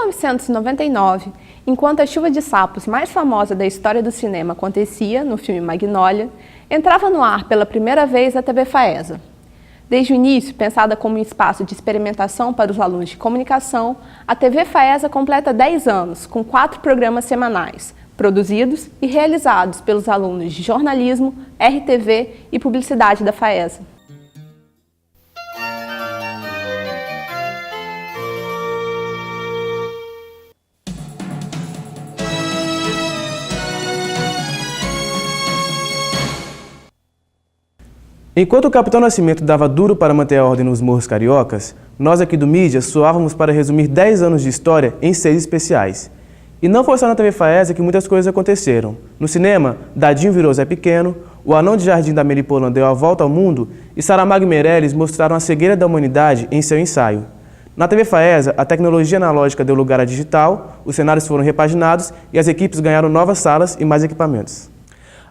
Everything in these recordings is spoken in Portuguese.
1999, enquanto a chuva de sapos mais famosa da história do cinema acontecia no filme Magnólia, entrava no ar pela primeira vez a TV Faesa. Desde o início, pensada como um espaço de experimentação para os alunos de comunicação, a TV Faesa completa 10 anos, com 4 programas semanais, produzidos e realizados pelos alunos de jornalismo, RTV e publicidade da Faesa. Enquanto o Capitão Nascimento dava duro para manter a ordem nos morros cariocas, nós aqui do Mídia suávamos para resumir 10 anos de história em 6 especiais. E não foi só na TV Faesa que muitas coisas aconteceram. No cinema, Dadinho virou Zé Pequeno, o Anão de Jardim da Melipolan deu a volta ao mundo e Saramago e Meirelles mostraram a cegueira da humanidade em seu ensaio. Na TV Faesa, a tecnologia analógica deu lugar à digital, os cenários foram repaginados e as equipes ganharam novas salas e mais equipamentos.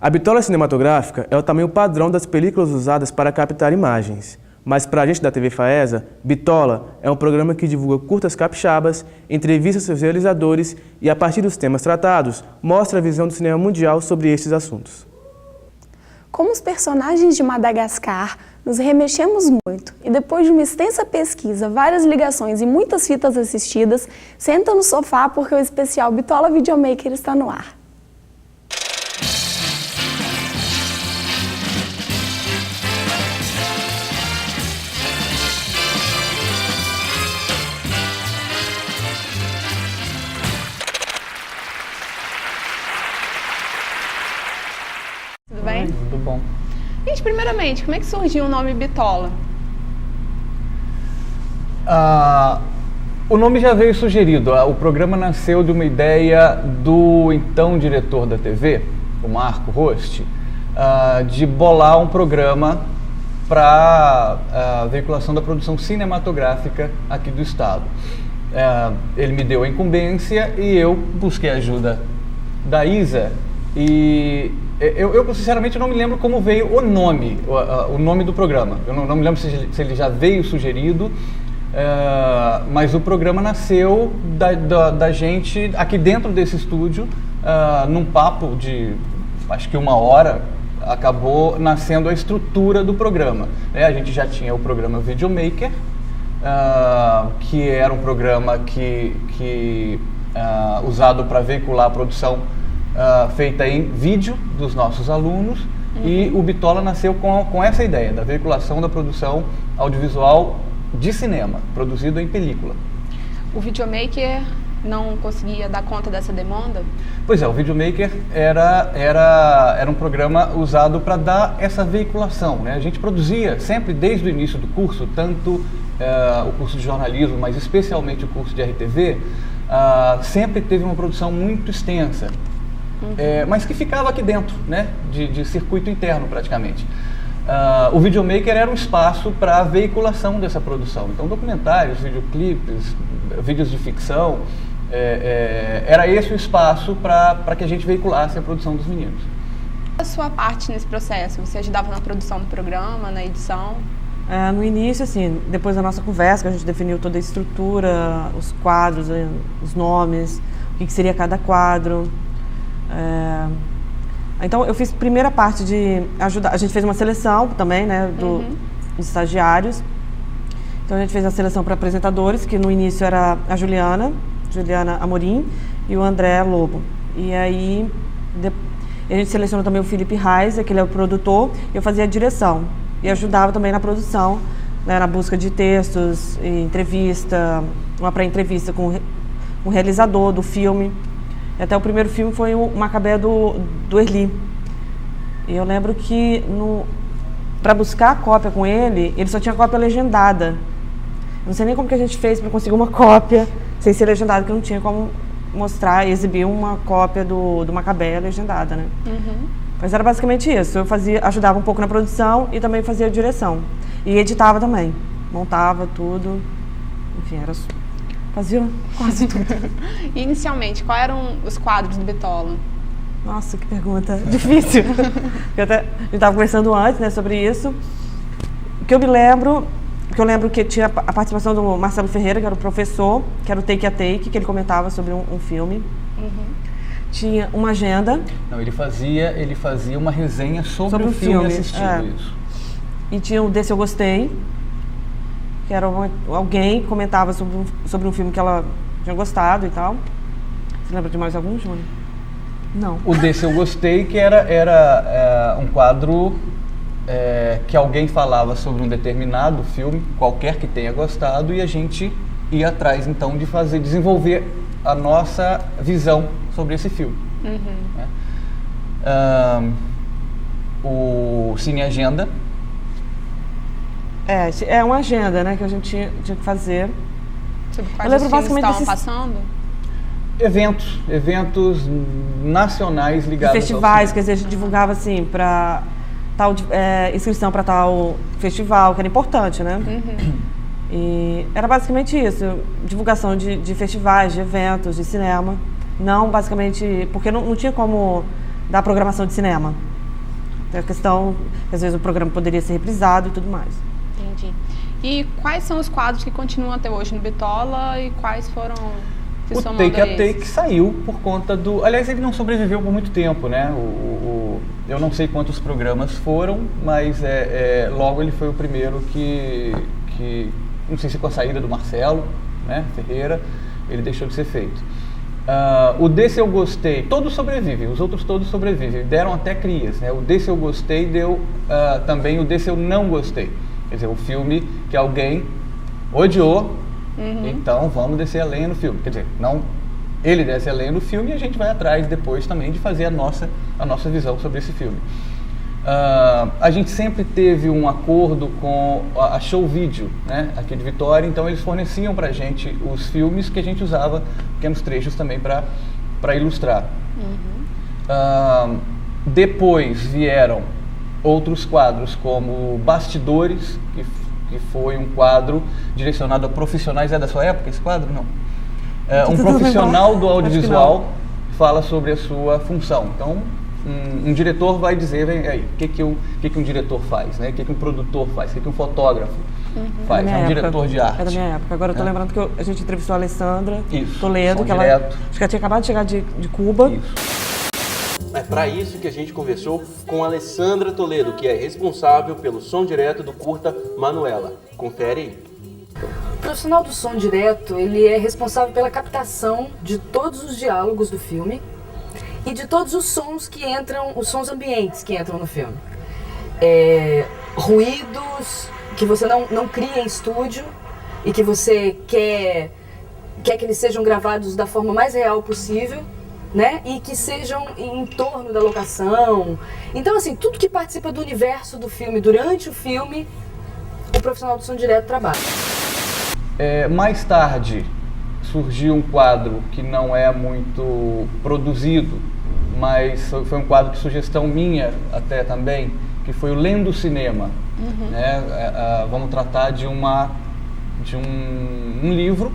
A bitola cinematográfica é o tamanho padrão das películas usadas para captar imagens. Mas para a gente da TV Faesa, Bitola é um programa que divulga curtas capixabas, entrevista seus realizadores e, a partir dos temas tratados, mostra a visão do cinema mundial sobre estes assuntos. Como os personagens de Madagascar, nos remexemos muito e depois de uma extensa pesquisa, várias ligações e muitas fitas assistidas, senta no sofá porque o especial Bitola Videomaker está no ar. Tudo bem? Tudo bom. Gente, primeiramente, como é que surgiu o nome Bitola? O nome já veio sugerido. O programa nasceu de uma ideia do então diretor da TV, o Marco Rost, de bolar um programa para a veiculação da produção cinematográfica aqui do estado. Ele me deu a incumbência e eu busquei a ajuda da Isa e eu sinceramente não me lembro como veio o nome do programa. Eu não me lembro se ele já veio sugerido, mas o programa nasceu da gente aqui dentro desse estúdio, num papo de acho que 1 hora, acabou nascendo a estrutura do programa. A gente já tinha o programa Videomaker, que era um programa usado para veicular a produção feita em vídeo dos nossos alunos, e o Bitola nasceu com essa ideia da veiculação da produção audiovisual de cinema, produzido em película. O Videomaker não conseguia dar conta dessa demanda? Pois é, o Videomaker era um programa usado para dar essa veiculação, né? A gente produzia sempre desde o início do curso, tanto o curso de jornalismo, mas especialmente o curso de RTV, sempre teve uma produção muito extensa. Mas que ficava aqui dentro, né, de circuito interno praticamente. O Videomaker era um espaço para a veiculação dessa produção. Então, documentários, videoclipes, vídeos de ficção, era esse o espaço para que a gente veiculasse a produção dos meninos. A sua parte nesse processo? Você ajudava na produção do programa, na edição? No início, assim, depois da nossa conversa, que a gente definiu toda a estrutura, os quadros, os nomes, o que seria cada quadro. Então eu fiz a primeira parte de ajudar, a gente fez uma seleção também, né, dos estagiários. Então a gente fez a seleção para apresentadores, que no início era a Juliana Amorim e o André Lobo. E aí a gente selecionou também o Felipe Reis, que ele é o produtor, e eu fazia a direção. E ajudava também na produção, né, na busca de textos, entrevista, uma pré-entrevista com o realizador do filme. Até o primeiro filme foi o Macabé do Erli. E eu lembro que para buscar a cópia com ele só tinha cópia legendada. Não sei nem como que a gente fez para conseguir uma cópia sem ser legendada, porque não tinha como mostrar e exibir uma cópia do Macabé legendada, né? Mas era basicamente isso. Eu ajudava um pouco na produção e também fazia a direção. E editava também. Montava tudo. Enfim, fazia quase tudo. E inicialmente, quais eram os quadros do Bitola? Nossa, que pergunta difícil. A gente estava conversando antes, né, sobre isso. O que eu me lembro Porque eu lembro que tinha a participação do Marcelo Ferreira, que era o professor, que era o Take a Take, que ele comentava sobre um filme. Tinha uma agenda. Não, ele fazia uma resenha sobre o filme assistido, isso. E tinha o Desse Eu Gostei, que era alguém que comentava sobre um filme que ela tinha gostado e tal. Você lembra de mais algum, Júnior? Não. O Desse Eu Gostei, que era um quadro que alguém falava sobre um determinado filme, qualquer que tenha gostado, e a gente ia atrás, então, de desenvolver a nossa visão sobre esse filme. Né? O Cine Agenda. É uma agenda, né, que a gente tinha que fazer. Sobre quais os filmes estavam passando? Eventos nacionais ligados festivais, quer dizer, a gente divulgava assim para tal inscrição para tal festival, que era importante, né? E era basicamente isso, divulgação de festivais, de eventos, de cinema. Não basicamente, porque não tinha como dar programação de cinema. Tem a questão que às vezes o programa poderia ser reprisado e tudo mais. Entendi. E quais são os quadros que continuam até hoje no Bitola e quais foram se somando a Take a esses? Take saiu por conta do... Aliás, ele não sobreviveu por muito tempo, né? Eu não sei quantos programas foram, mas logo ele foi o primeiro que não sei se com a saída do Marcelo, né, Ferreira, ele deixou de ser feito. O Desse Eu Gostei, todos sobrevivem, os outros todos sobrevivem, deram até crias, né? O Desse Eu Gostei deu também o Desse Eu Não Gostei, quer dizer, o filme que alguém odiou, então vamos descer a lenha no filme, quer dizer, não ele desce a lenha no filme e a gente vai atrás depois também de fazer a nossa visão sobre esse filme. A gente sempre teve um acordo com a Show Video, né, aqui de Vitória, então eles forneciam pra gente os filmes que a gente usava, pequenos trechos também para ilustrar. Depois vieram outros quadros como Bastidores, que foi um quadro direcionado a profissionais. É da sua época esse quadro? Não. Um profissional do audiovisual fala sobre a sua função. Então, um diretor vai dizer, o que um diretor faz, né? O que um produtor faz, o que um fotógrafo faz, um diretor de arte. É da minha época. Agora eu tô lembrando que a gente entrevistou a Alessandra Toledo, que direto. acho que ela tinha acabado de chegar de Cuba. Isso. É para isso que a gente conversou com a Alessandra Toledo, que é responsável pelo som direto do curta Manuela. Confere aí. O profissional do som direto, ele é responsável pela captação de todos os diálogos do filme e de todos os sons que entram, os sons ambientes que entram no filme. Ruídos que você não cria em estúdio e que você quer que eles sejam gravados da forma mais real possível, né? E que sejam em torno da locação. Então, assim, tudo que participa do universo do filme, durante o filme, o profissional do som direto trabalha. Mais tarde surgiu um quadro que não é muito produzido, mas foi um quadro de sugestão minha até também, que foi o Lendo Cinema. Né? Vamos tratar de um livro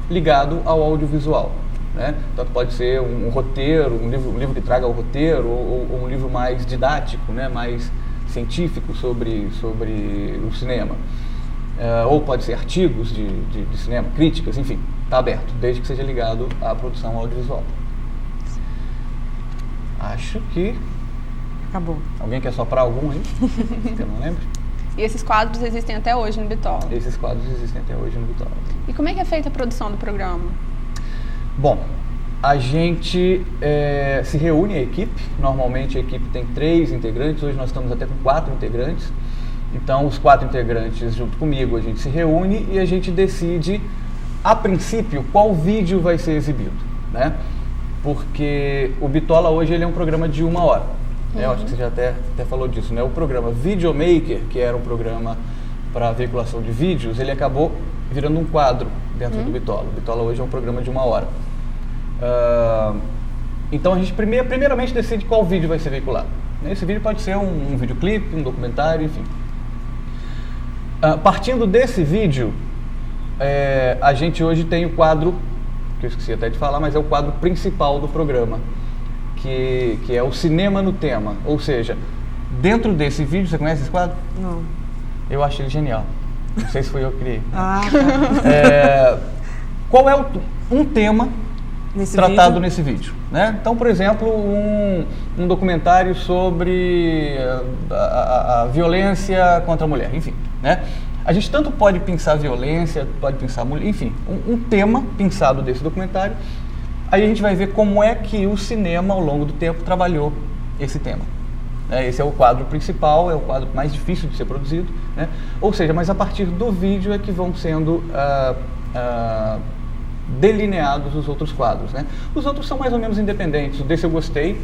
ligado ao audiovisual. Né? Tanto pode ser um roteiro, um livro que traga o roteiro, ou um livro mais didático, né? Mais científico sobre o cinema. Ou pode ser artigos de cinema, críticas, enfim, está aberto, desde que seja ligado à produção audiovisual. Acho que... Acabou. Alguém quer soprar algum aí? Que eu não lembro? E esses quadros existem até hoje no Bitola? Esses quadros existem até hoje no Bitola. E como é que é feita a produção do programa? Bom, a gente se reúne, a equipe. Normalmente a equipe tem 3 integrantes, hoje nós estamos até com 4 integrantes. Então, os 4 integrantes, junto comigo, a gente se reúne e a gente decide, a princípio, qual vídeo vai ser exibido, né? Porque o Bitola hoje ele é um programa de 1 hora. Eu acho que você já até falou disso, né? O programa Videomaker, que era um programa para veiculação de vídeos, ele acabou virando um quadro dentro do Bitola. O Bitola hoje é um programa de 1 hora. Então, a gente primeiramente decide qual vídeo vai ser veiculado. Esse vídeo pode ser um videoclipe, um documentário, enfim. Partindo desse vídeo, a gente hoje tem o quadro, que eu esqueci até de falar, mas é o quadro principal do programa, que é o Cinema no Tema. Ou seja, dentro desse vídeo, você conhece esse quadro? Não. Eu acho ele genial. Não sei se foi eu que criei. Ah, tá. Qual é um tema Nesse tratado vídeo? nesse vídeo, né? Então, por exemplo, um documentário sobre a violência contra a mulher, enfim, né? A gente tanto pode pensar violência, pode pensar mulher, enfim, um tema pensado desse documentário. Aí a gente vai ver como é que o cinema, ao longo do tempo, trabalhou esse tema. Esse é o quadro principal, é o quadro mais difícil de ser produzido, né? Ou seja, mas a partir do vídeo é que vão sendo delineados os outros quadros, né? Os outros são mais ou menos independentes. O desse eu gostei,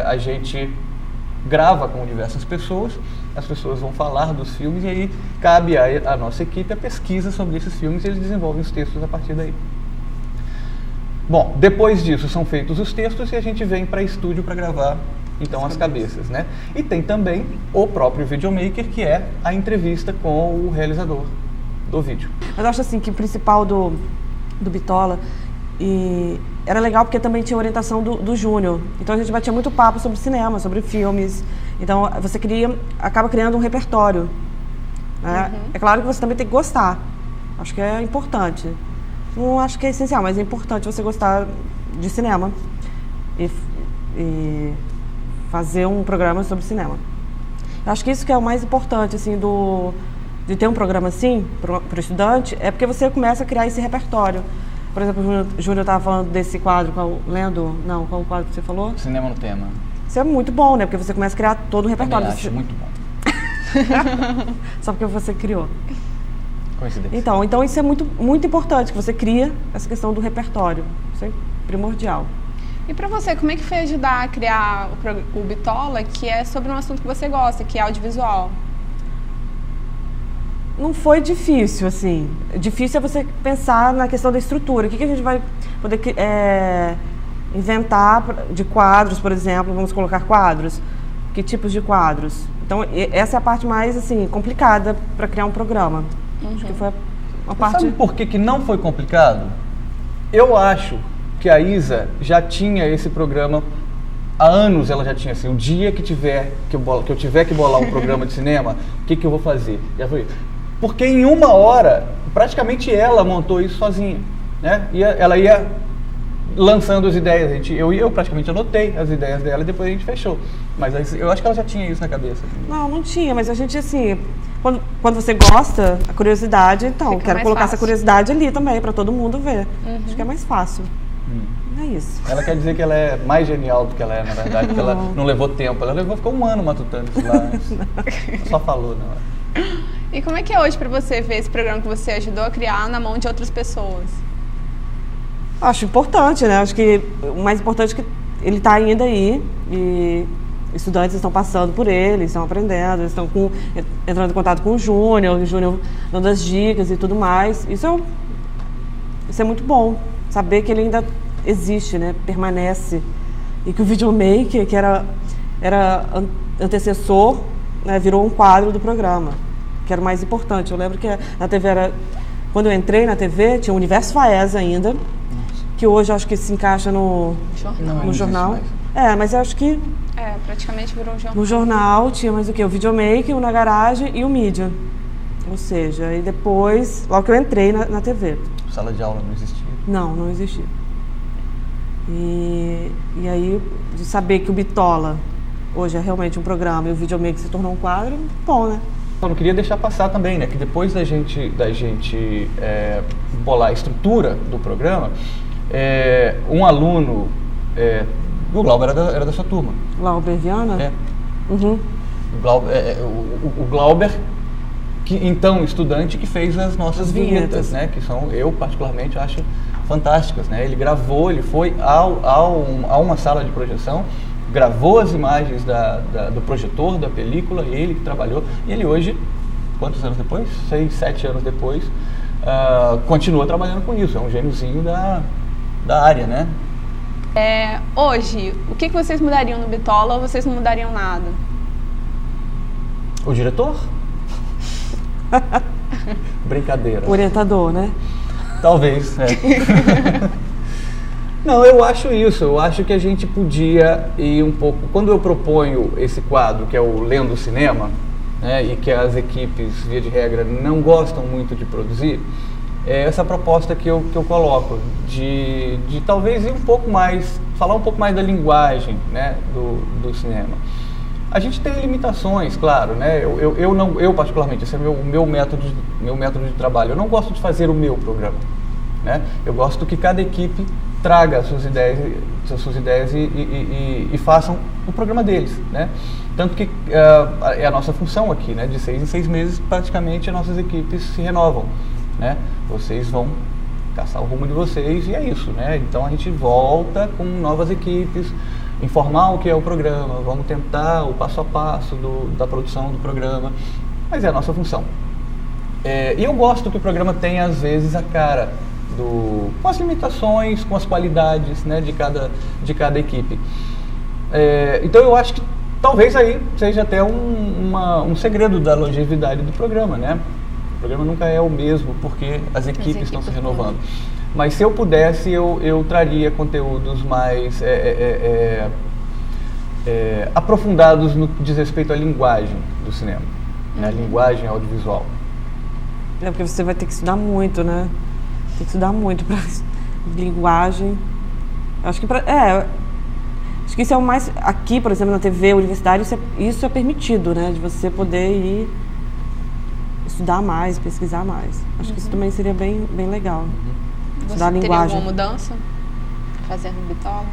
a gente grava com diversas pessoas, as pessoas vão falar dos filmes e aí cabe à nossa equipe a pesquisa sobre esses filmes e eles desenvolvem os textos a partir daí. Bom, depois disso são feitos os textos e a gente vem para estúdio para gravar então as cabeças, né? E tem também o próprio videomaker, que é a entrevista com o realizador do vídeo. Mas eu acho assim que o principal do Bitola e era legal porque também tinha orientação do Júnior. Então a gente batia muito papo sobre cinema, sobre filmes. Então você acaba criando um repertório, né? É claro que você também tem que gostar. Acho que é importante. Não acho que é essencial, mas é importante você gostar de cinema e fazer um programa sobre cinema. Eu acho que isso que é o mais importante, assim, de ter um programa assim, para o estudante, é porque você começa a criar esse repertório. Por exemplo, o Júnior estava falando desse quadro, qual o quadro que você falou? Cinema no tema. Isso é muito bom, né? Porque você começa a criar todo o repertório. Também acho muito bom. Só porque você criou. Coincidência. Então isso é muito, muito importante, que você cria essa questão do repertório. Isso é primordial. E para você, como é que foi ajudar a criar o Bitola, que é sobre um assunto que você gosta, que é audiovisual? Não foi difícil, assim. Difícil é você pensar na questão da estrutura. O que a gente vai poder inventar de quadros, por exemplo? Vamos colocar quadros. Que tipos de quadros? Então, essa é a parte mais, assim, complicada para criar um programa. Acho que foi uma parte... Sabe por que não foi complicado? Eu acho que a Isa já tinha esse programa há anos. Ela já tinha assim, o dia que eu tiver que bolar um programa de cinema, o que eu vou fazer? Já foi. Porque em uma hora, praticamente ela montou isso sozinha, né? Ela ia lançando as ideias. Eu praticamente anotei as ideias dela e depois a gente fechou. Mas eu acho que ela já tinha isso na cabeça. Não tinha, mas a gente, assim, quando você gosta, a curiosidade, então, Fica quero mais colocar fácil. essa curiosidade ali também, para todo mundo ver. Acho que é mais fácil. É isso. Ela quer dizer que ela é mais genial do que ela é, na verdade, porque ela não levou tempo. Ela ficou um ano matutando isso lá. Só falou, não é? E como é que é hoje para você ver esse programa que você ajudou a criar na mão de outras pessoas? Acho importante, né? Acho que o mais importante é que ele está ainda aí e estudantes estão passando por ele, estão aprendendo, estão entrando em contato com o Júnior dando as dicas e tudo mais. Isso é muito bom, saber que ele ainda existe, né? Permanece. E que o videomaker, que era antecessor, né? Virou um quadro do programa, que era o mais importante. Eu lembro que na TV quando eu entrei na TV, tinha o Universo Faesa ainda, que hoje acho que se encaixa no jornal. Mas eu acho que Praticamente virou um jornal. no jornal tinha mais o quê? O videomaker, o Na Garagem e o mídia. Ou seja, e depois, logo que eu entrei na TV. Sala de aula não existia. Não existia. E aí, de saber que o Bitola hoje é realmente um programa e o videomaker se tornou um quadro, bom, né? Eu não queria deixar passar também, né? Que depois da gente bolar a estrutura do programa, um aluno, o Glauber era da sua turma. Glauber Viana? É. Uhum. O Glauber, que então estudante, que fez as nossas vinhetas, né? Que eu particularmente acho fantásticas, né? Ele gravou, ele foi a uma sala de projeção, gravou as imagens do projetor da película, ele que trabalhou, e ele hoje, quantos anos depois? 6, 7 anos depois, continua trabalhando com isso, é um gêniozinho da área, né? Hoje, o que vocês mudariam no Bitola ou vocês não mudariam nada? O diretor? Brincadeira. O orientador, né? Talvez, Não, eu acho isso. Eu acho que a gente podia ir um pouco... Quando eu proponho esse quadro, que é o Lendo Cinema, né, e que as equipes, via de regra, não gostam muito de produzir, é essa proposta que eu coloco, de talvez ir um pouco mais, falar um pouco mais da linguagem, né, do cinema. A gente tem limitações, claro, né? Eu particularmente, esse é o meu método de trabalho. Eu não gosto de fazer o meu programa, né? Eu gosto que cada equipe traga as suas ideias e façam o programa deles, né? Tanto que é a nossa função aqui, né? De 6 em 6 meses, praticamente, as nossas equipes se renovam, né? Vocês vão caçar o rumo de vocês e é isso, né? Então a gente volta com novas equipes, informar o que é o programa, vamos tentar o passo a passo da produção do programa, mas é a nossa função. E eu gosto que o programa tenha, às vezes, a cara com as limitações, com as qualidades, né, de cada equipe. Então eu acho que talvez aí seja até um segredo da longevidade do programa, né? O programa nunca é o mesmo porque as equipes estão se renovando. Mas se eu pudesse, eu traria conteúdos mais aprofundados no que diz respeito à linguagem do cinema, né? A linguagem audiovisual. Porque você vai ter que estudar muito, né? Tem que estudar muito para linguagem. Acho que acho que isso é o mais... Aqui, por exemplo, na TV, universidade, isso é permitido, né? De você poder ir estudar mais, pesquisar mais. Acho que isso também seria bem legal. Você Estudar a teria linguagem. alguma mudança fazendo Bitola?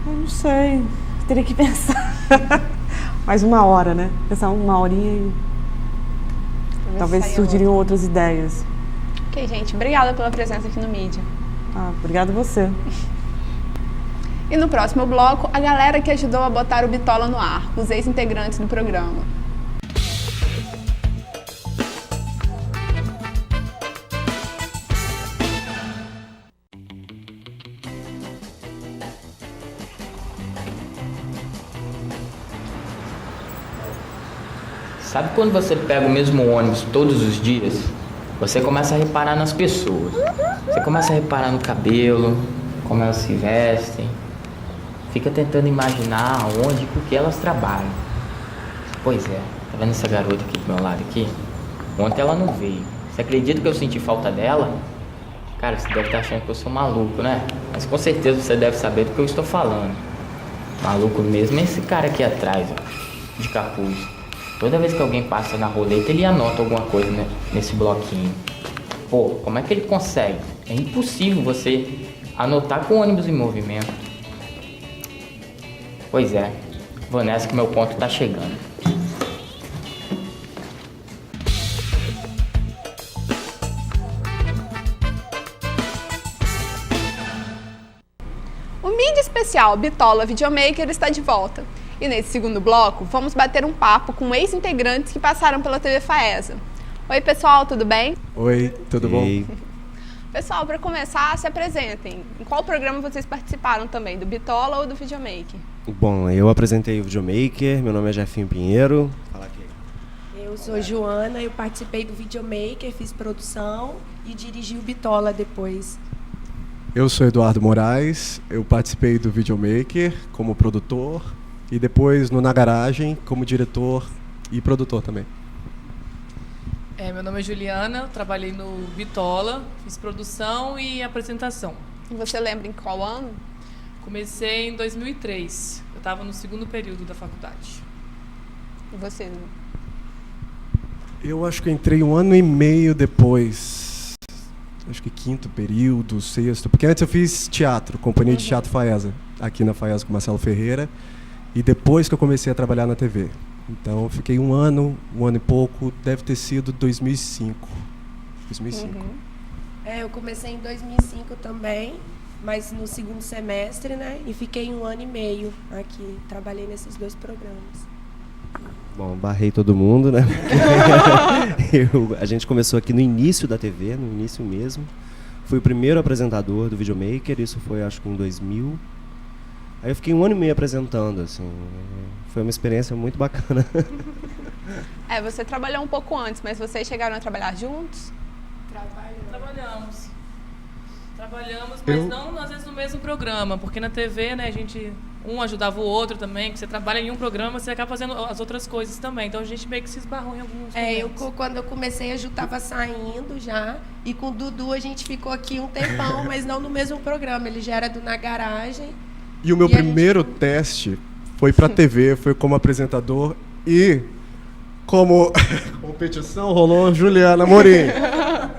Eu não sei. Teria que pensar. Mais 1 hora, né? Pensar 1 horinha e talvez surgiriam outras ideias. Ok, gente. Obrigada pela presença aqui no Mídia. Obrigada a você. E no próximo bloco, a galera que ajudou a botar o Bitola no ar, os ex-integrantes do programa. Sabe quando você pega o mesmo ônibus todos os dias? Você começa a reparar nas pessoas. Você começa a reparar no cabelo, como elas se vestem. Fica tentando imaginar onde e por que elas trabalham. Pois é, tá vendo essa garota aqui do meu lado aqui? Ontem ela não veio. Você acredita que eu senti falta dela? Cara, você deve estar achando que eu sou maluco, né? Mas com certeza você deve saber do que eu estou falando. Maluco mesmo é esse cara aqui atrás, ó, de capuz. Toda vez que alguém passa na roleta, ele anota alguma coisa, né, nesse bloquinho. Pô, como é que ele consegue? É impossível você anotar com o ônibus em movimento. Pois é, vou nessa que meu ponto tá chegando. O mídia especial Bitola Videomaker está de volta. E nesse segundo bloco, vamos bater um papo com ex-integrantes que passaram pela TV Faesa. Oi, pessoal, tudo bem? Oi, tudo bom? Pessoal, para começar, se apresentem. Em qual programa vocês participaram também, do Bitola ou do Videomaker? Bom, eu apresentei o Videomaker, meu nome é Jefinho Pinheiro. Fala aqui. Eu sou Joana, eu participei do Videomaker, fiz produção e dirigi o Bitola depois. Eu sou Eduardo Moraes, eu participei do Videomaker como produtor e depois no Na Garagem como diretor e produtor também. Meu nome é Juliana, eu trabalhei no Bitola, fiz produção e apresentação. E você lembra em qual ano? Comecei em 2003, eu estava no 2º período da faculdade. E você? Eu acho que eu entrei 1 ano e meio depois, acho que 5º período, 6º, porque antes eu fiz teatro, companhia de teatro Faesa, aqui na Faesa com Marcelo Ferreira, e depois que eu comecei a trabalhar na TV. Então eu fiquei 1 ano e pouco, deve ter sido 2005. 2005. Eu comecei em 2005 também, mas no 2º semestre, né? E fiquei 1 ano e meio aqui, trabalhei nesses 2 programas. Bom, barrei todo mundo, né? A gente começou aqui no início da TV, no início mesmo. Fui o primeiro apresentador do Videomaker, isso foi acho que em 2000. Aí eu fiquei 1 ano e meio apresentando, assim. Foi uma experiência muito bacana. Você trabalhou um pouco antes, mas vocês chegaram a trabalhar juntos? Trabalhamos, mas não às vezes no mesmo programa, porque na TV, né, um ajudava o outro também, que você trabalha em um programa, você acaba fazendo as outras coisas também. Então a gente meio que se esbarrou em alguns momentos. Quando eu comecei, a Ju estava saindo já, e com o Dudu a gente ficou aqui um tempão, mas não no mesmo programa, ele já era do Na Garagem. E o meu primeiro teste foi para TV, foi como apresentador e como competição rolou Juliana Amorim.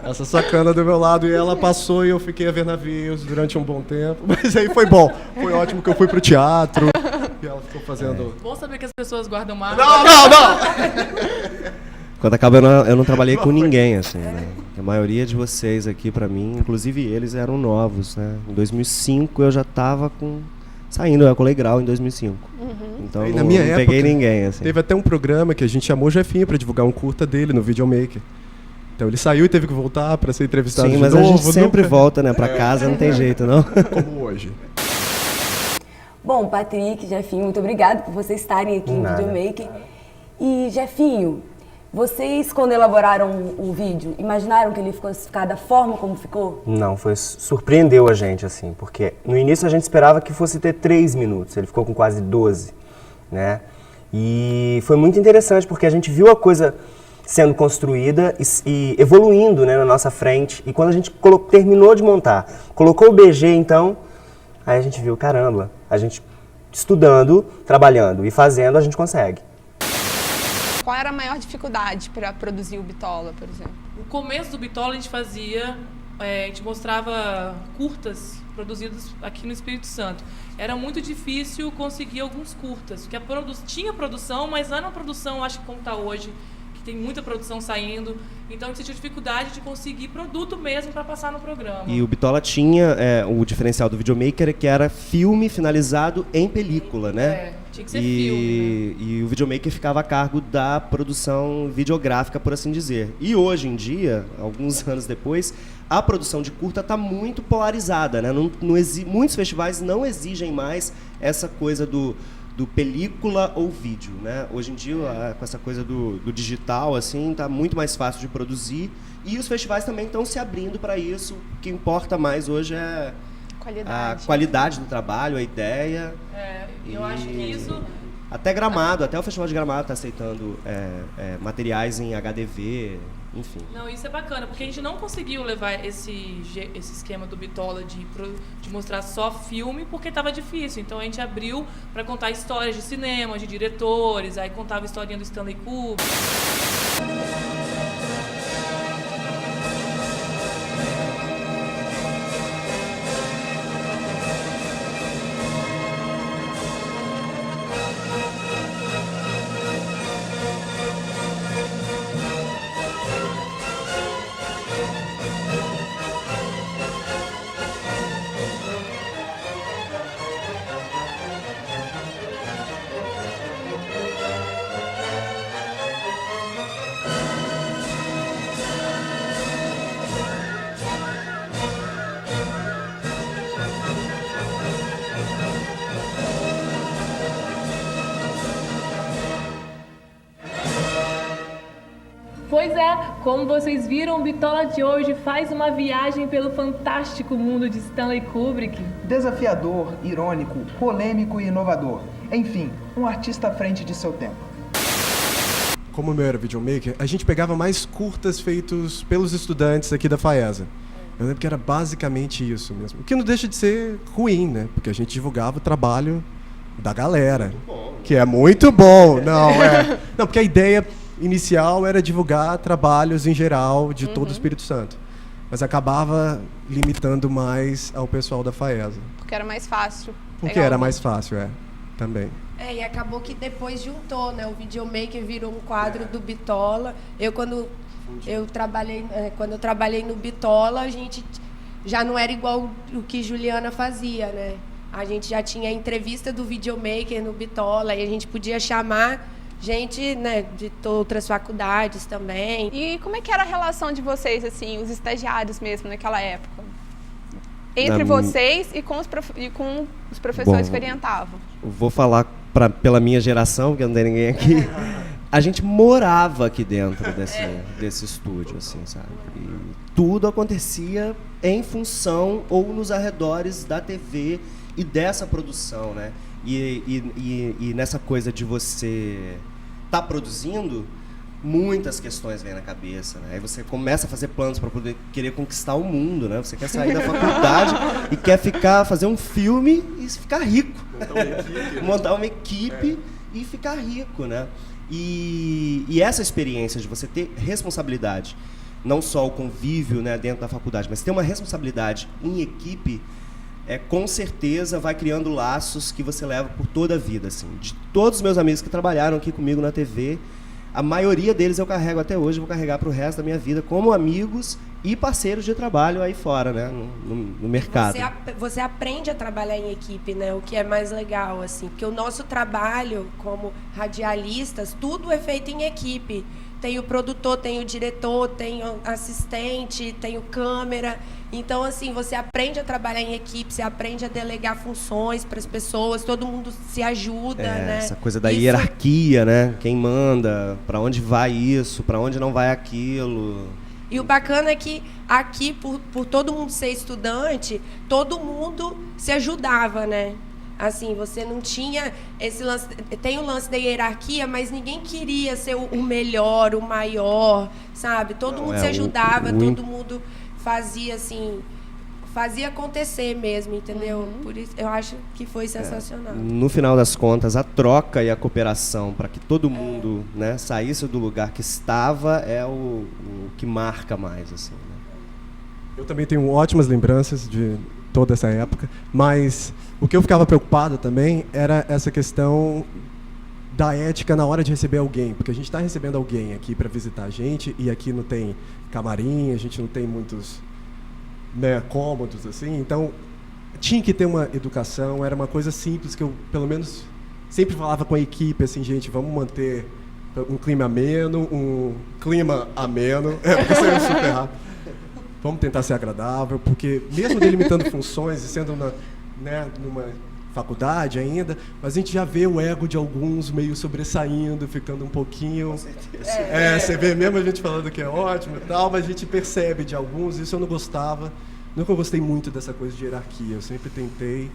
Essa sacana do meu lado, e ela passou e eu fiquei a ver navios durante um bom tempo. Mas aí foi bom, foi ótimo que eu fui pro teatro e ela ficou fazendo... Bom saber que as pessoas guardam mágoa. Não! Quando acaba, eu não trabalhei com ninguém, assim, né? A maioria de vocês aqui, pra mim, inclusive eles, eram novos, né? Em 2005 eu já tava saindo, eu colei grau em 2005. Então E não, na minha não época, peguei ninguém, assim. Teve até um programa que a gente chamou o Jefinho para divulgar um curta dele no Videomaker. Então ele saiu e teve que voltar para ser entrevistado Sim, de mas novo. a gente sempre nunca... volta, né, pra casa, não tem jeito, não. Como hoje. Bom, Patrick, Jefinho, muito obrigado por vocês estarem aqui no Videomaker. E, Jefinho, vocês, quando elaboraram o vídeo, imaginaram que ele fosse ficar da forma como ficou? Não, surpreendeu a gente, assim, porque no início a gente esperava que fosse ter 3 minutos, ele ficou com quase 12, né? E foi muito interessante, porque a gente viu a coisa sendo construída e evoluindo, né, na nossa frente, e quando a gente terminou de montar, colocou o BG, então, aí a gente viu, caramba, a gente estudando, trabalhando e fazendo, a gente consegue. Qual era a maior dificuldade para produzir o Bitola, por exemplo? No começo do Bitola a gente fazia, a gente mostrava curtas produzidos aqui no Espírito Santo. Era muito difícil conseguir alguns curtas, porque tinha produção, mas não era uma produção, acho que como está hoje, que tem muita produção saindo. Então a gente tinha dificuldade de conseguir produto mesmo para passar no programa. E o Bitola tinha o diferencial do Videomaker, que era filme finalizado em película, né? Tinha que ser filme, né? E o Videomaker ficava a cargo da produção videográfica, por assim dizer. E hoje em dia, alguns anos depois, a produção de curta está muito polarizada, né? Muitos festivais não exigem mais essa coisa do película ou vídeo, né? Hoje em dia, com essa coisa do digital, assim, tá muito mais fácil de produzir, e os festivais também estão se abrindo para isso. O que importa mais hoje é a qualidade do trabalho, a ideia. Eu acho que isso... Até Gramado, até o Festival de Gramado está aceitando materiais em HDV, enfim. Não, isso é bacana, porque a gente não conseguiu levar esse esquema do Bitola de mostrar só filme, porque estava difícil. Então a gente abriu para contar histórias de cinema, de diretores, aí contava a historinha do Stanley Kubrick. Pois é, como vocês viram, o Bitola de hoje faz uma viagem pelo fantástico mundo de Stanley Kubrick. Desafiador, irônico, polêmico e inovador. Enfim, um artista à frente de seu tempo. Como o meu era videomaker, a gente pegava mais curtas feitos pelos estudantes aqui da FAESA. Eu lembro que era basicamente isso mesmo. O que não deixa de ser ruim, né? Porque a gente divulgava o trabalho da galera. Que é muito bom. Não, porque a ideia inicial era divulgar trabalhos em geral de todo o Espírito Santo. Mas acabava limitando mais ao pessoal da FAESA. Porque era mais fácil. Porque era mais fácil, também. E acabou que depois juntou, né? O Videomaker virou um quadro do Bitola. Quando eu trabalhei no Bitola, a gente já não era igual o que Juliana fazia, né? A gente já tinha a entrevista do Videomaker no Bitola e a gente podia chamar gente, né, de outras faculdades também. E como é que era a relação de vocês, assim, os estagiários mesmo naquela época? Entre vocês e com os professores que orientavam? Vou falar pela minha geração, porque não tem ninguém aqui. A gente morava aqui dentro desse estúdio, assim, sabe? E tudo acontecia em função ou nos arredores da TV e dessa produção, né? E nessa coisa de você estar produzindo, muitas questões vêm na cabeça, né? Aí você começa a fazer planos para poder querer conquistar o mundo, né? Você quer sair da faculdade e quer fazer um filme e ficar rico. Montar uma equipe e ficar rico, né? E essa experiência de você ter responsabilidade, não só o convívio, né, dentro da faculdade, mas ter uma responsabilidade em equipe, com certeza vai criando laços que você leva por toda a vida, assim. De todos os meus amigos que trabalharam aqui comigo na TV, a maioria deles eu carrego até hoje, vou carregar para o resto da minha vida como amigos e parceiros de trabalho aí fora, né, no mercado. Você aprende a trabalhar em equipe, né, o que é mais legal, assim, porque o nosso trabalho como radialistas, tudo é feito em equipe. Tem o produtor, tem o diretor, tem o assistente, tem o câmera. Então, assim, você aprende a trabalhar em equipe, você aprende a delegar funções para as pessoas, todo mundo se ajuda, né? Essa coisa da hierarquia, né? Quem manda, para onde vai isso, para onde não vai aquilo. E o bacana é que aqui, por todo mundo ser estudante, todo mundo se ajudava, né? Assim, você não tinha esse lance... Tem o lance da hierarquia, mas ninguém queria ser o melhor, o maior, sabe? Todo mundo se ajudava, todo mundo fazia, assim... Fazia acontecer mesmo, entendeu? Por isso, eu acho que foi sensacional. No final das contas, a troca e a cooperação para que todo mundo, né, saísse do lugar que estava é o que marca mais, assim, né? Eu também tenho ótimas lembranças de toda essa época, mas o que eu ficava preocupado também era essa questão da ética na hora de receber alguém, porque a gente está recebendo alguém aqui para visitar a gente e aqui não tem camarim, a gente não tem muitos, né, cômodos assim, então tinha que ter uma educação, era uma coisa simples que eu, pelo menos, sempre falava com a equipe, assim, gente, vamos manter um clima ameno, porque isso é super rápido. Vamos tentar ser agradável, porque mesmo delimitando funções e sendo numa faculdade ainda, mas a gente já vê o ego de alguns meio sobressaindo, ficando um pouquinho... Com certeza. Você vê mesmo a gente falando que é ótimo e tal, mas a gente percebe de alguns, isso eu não gostava. Nunca gostei muito dessa coisa de hierarquia, eu sempre tentei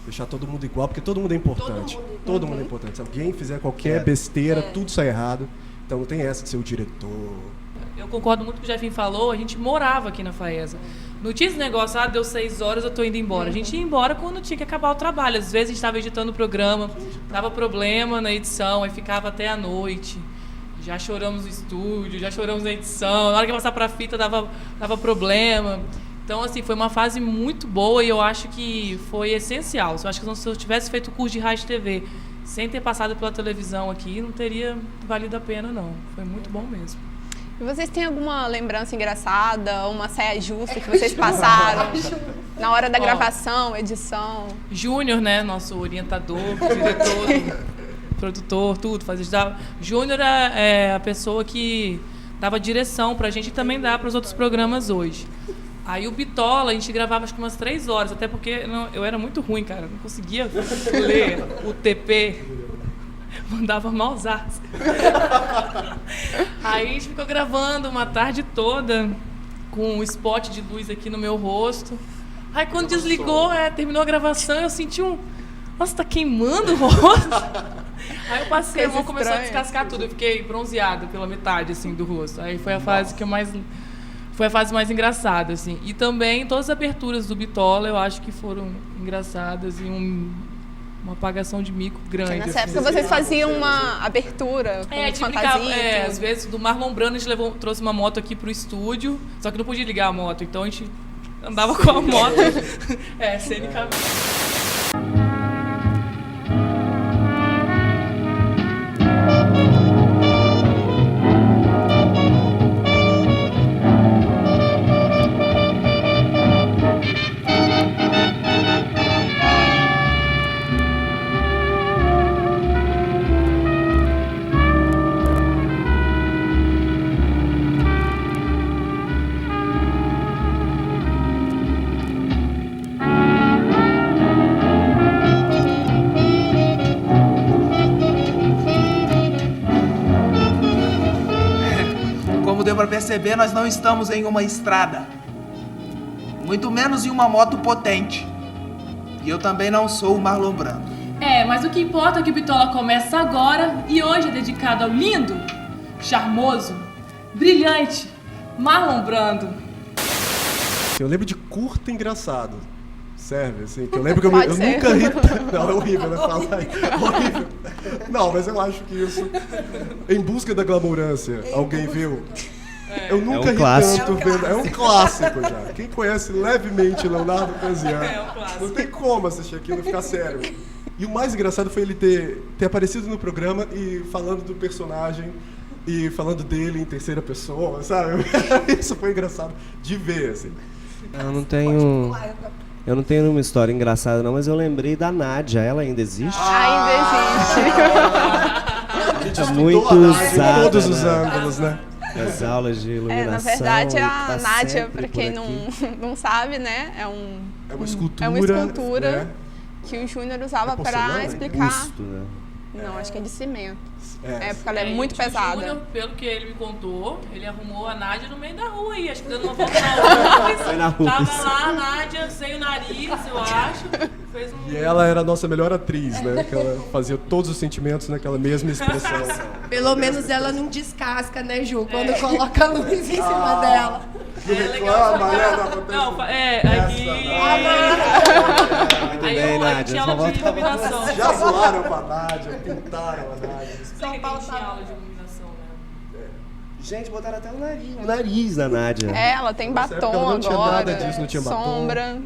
deixar todo mundo igual, porque todo mundo é importante. Todo mundo é importante. Se alguém fizer qualquer besteira, tudo sai errado. Então não tem essa de ser o diretor... Eu concordo muito com o que o Jefinho falou, a gente morava aqui na FAESA. Não tinha esse negócio, deu 6 horas, eu tô indo embora. A gente ia embora quando tinha que acabar o trabalho. Às vezes a gente estava editando o programa, dava problema na edição, aí ficava até a noite. Já choramos no estúdio, já choramos na edição. Na hora que ia passar pra fita, dava problema. Então, assim, foi uma fase muito boa e eu acho que foi essencial. Eu acho que se eu tivesse feito o curso de rádio e TV sem ter passado pela televisão aqui, não teria valido a pena, não. Foi muito bom mesmo. E vocês têm alguma lembrança engraçada, uma saia justa que vocês passaram na hora da gravação, edição? Júnior, né, nosso orientador, diretor, produtor, tudo, fazia. Júnior é a pessoa que dava direção pra gente e também dá para os outros programas hoje. Aí o Bitola, a gente gravava acho que umas 3 horas, até porque eu era muito ruim, cara, não conseguia ler o TP. Mandava malzaço. Aí a gente ficou gravando uma tarde toda com um spot de luz aqui no meu rosto. Aí quando desligou, terminou a gravação, eu senti nossa, tá queimando o rosto. Aí eu passei, a mão começou a descascar tudo. Eu fiquei bronzeada pela metade, assim, do rosto. Aí foi a fase foi a fase mais engraçada, assim. E também todas as aberturas do Bitola eu acho que foram engraçadas e uma apagação de mico grande. Nessa época vocês faziam uma abertura com fantasia? Às vezes do Marlon Brando a gente trouxe uma moto aqui pro estúdio, só que não podia ligar a moto, então a gente andava com a moto cenicamente. Para perceber, nós não estamos em uma estrada, muito menos em uma moto potente. E eu também não sou o Marlon Brando. Mas o que importa é que o Bitola começa agora e hoje é dedicado ao lindo, charmoso, brilhante Marlon Brando. Eu lembro de curta engraçado. Serve, assim, que eu lembro que eu nunca ri. Não, é horrível, né? Falar horrível. Não, mas eu acho que isso. Em busca da glamourância, alguém viu? Eu nunca ri tanto vendo. É um clássico já. Quem conhece levemente Leonardo Canziano, não tem como assistir aquilo e ficar sério. E o mais engraçado foi ele ter aparecido no programa e falando do personagem e falando dele em terceira pessoa, sabe? Isso foi engraçado de ver, assim. Eu não tenho uma história engraçada não, mas eu lembrei da Nádia. Ela ainda existe? Ainda existe. Muito usada, todos os ângulos, né? As aulas de iluminação. Na verdade, a tá Nádia, para quem não sabe, né, é uma escultura né? que o Júnior usava para explicar. Busto, né? Não, acho que é de cimento. Porque ela É, é muito pesada. O Júnior, pelo que ele me contou, ele arrumou a Nádia no meio da rua aí, acho que dando uma volta na rua. Tava lá a Nádia, sem o nariz, eu acho. Fez um... E ela era a nossa melhor atriz, né? Que ela fazia todos os sentimentos naquela mesma expressão. Pelo menos ela não descasca, né, Ju? Quando coloca a luz em cima dela. Aqui... Muito bem, Nádia. Tinha aula de iluminação. Já zoaram com a Nádia, pintaram a Nádia. São Paulo tinha aula de iluminação, né? Gente, botaram até o nariz da Nádia. Ela tem batom ela não tinha agora, nada disso, não tinha sombra.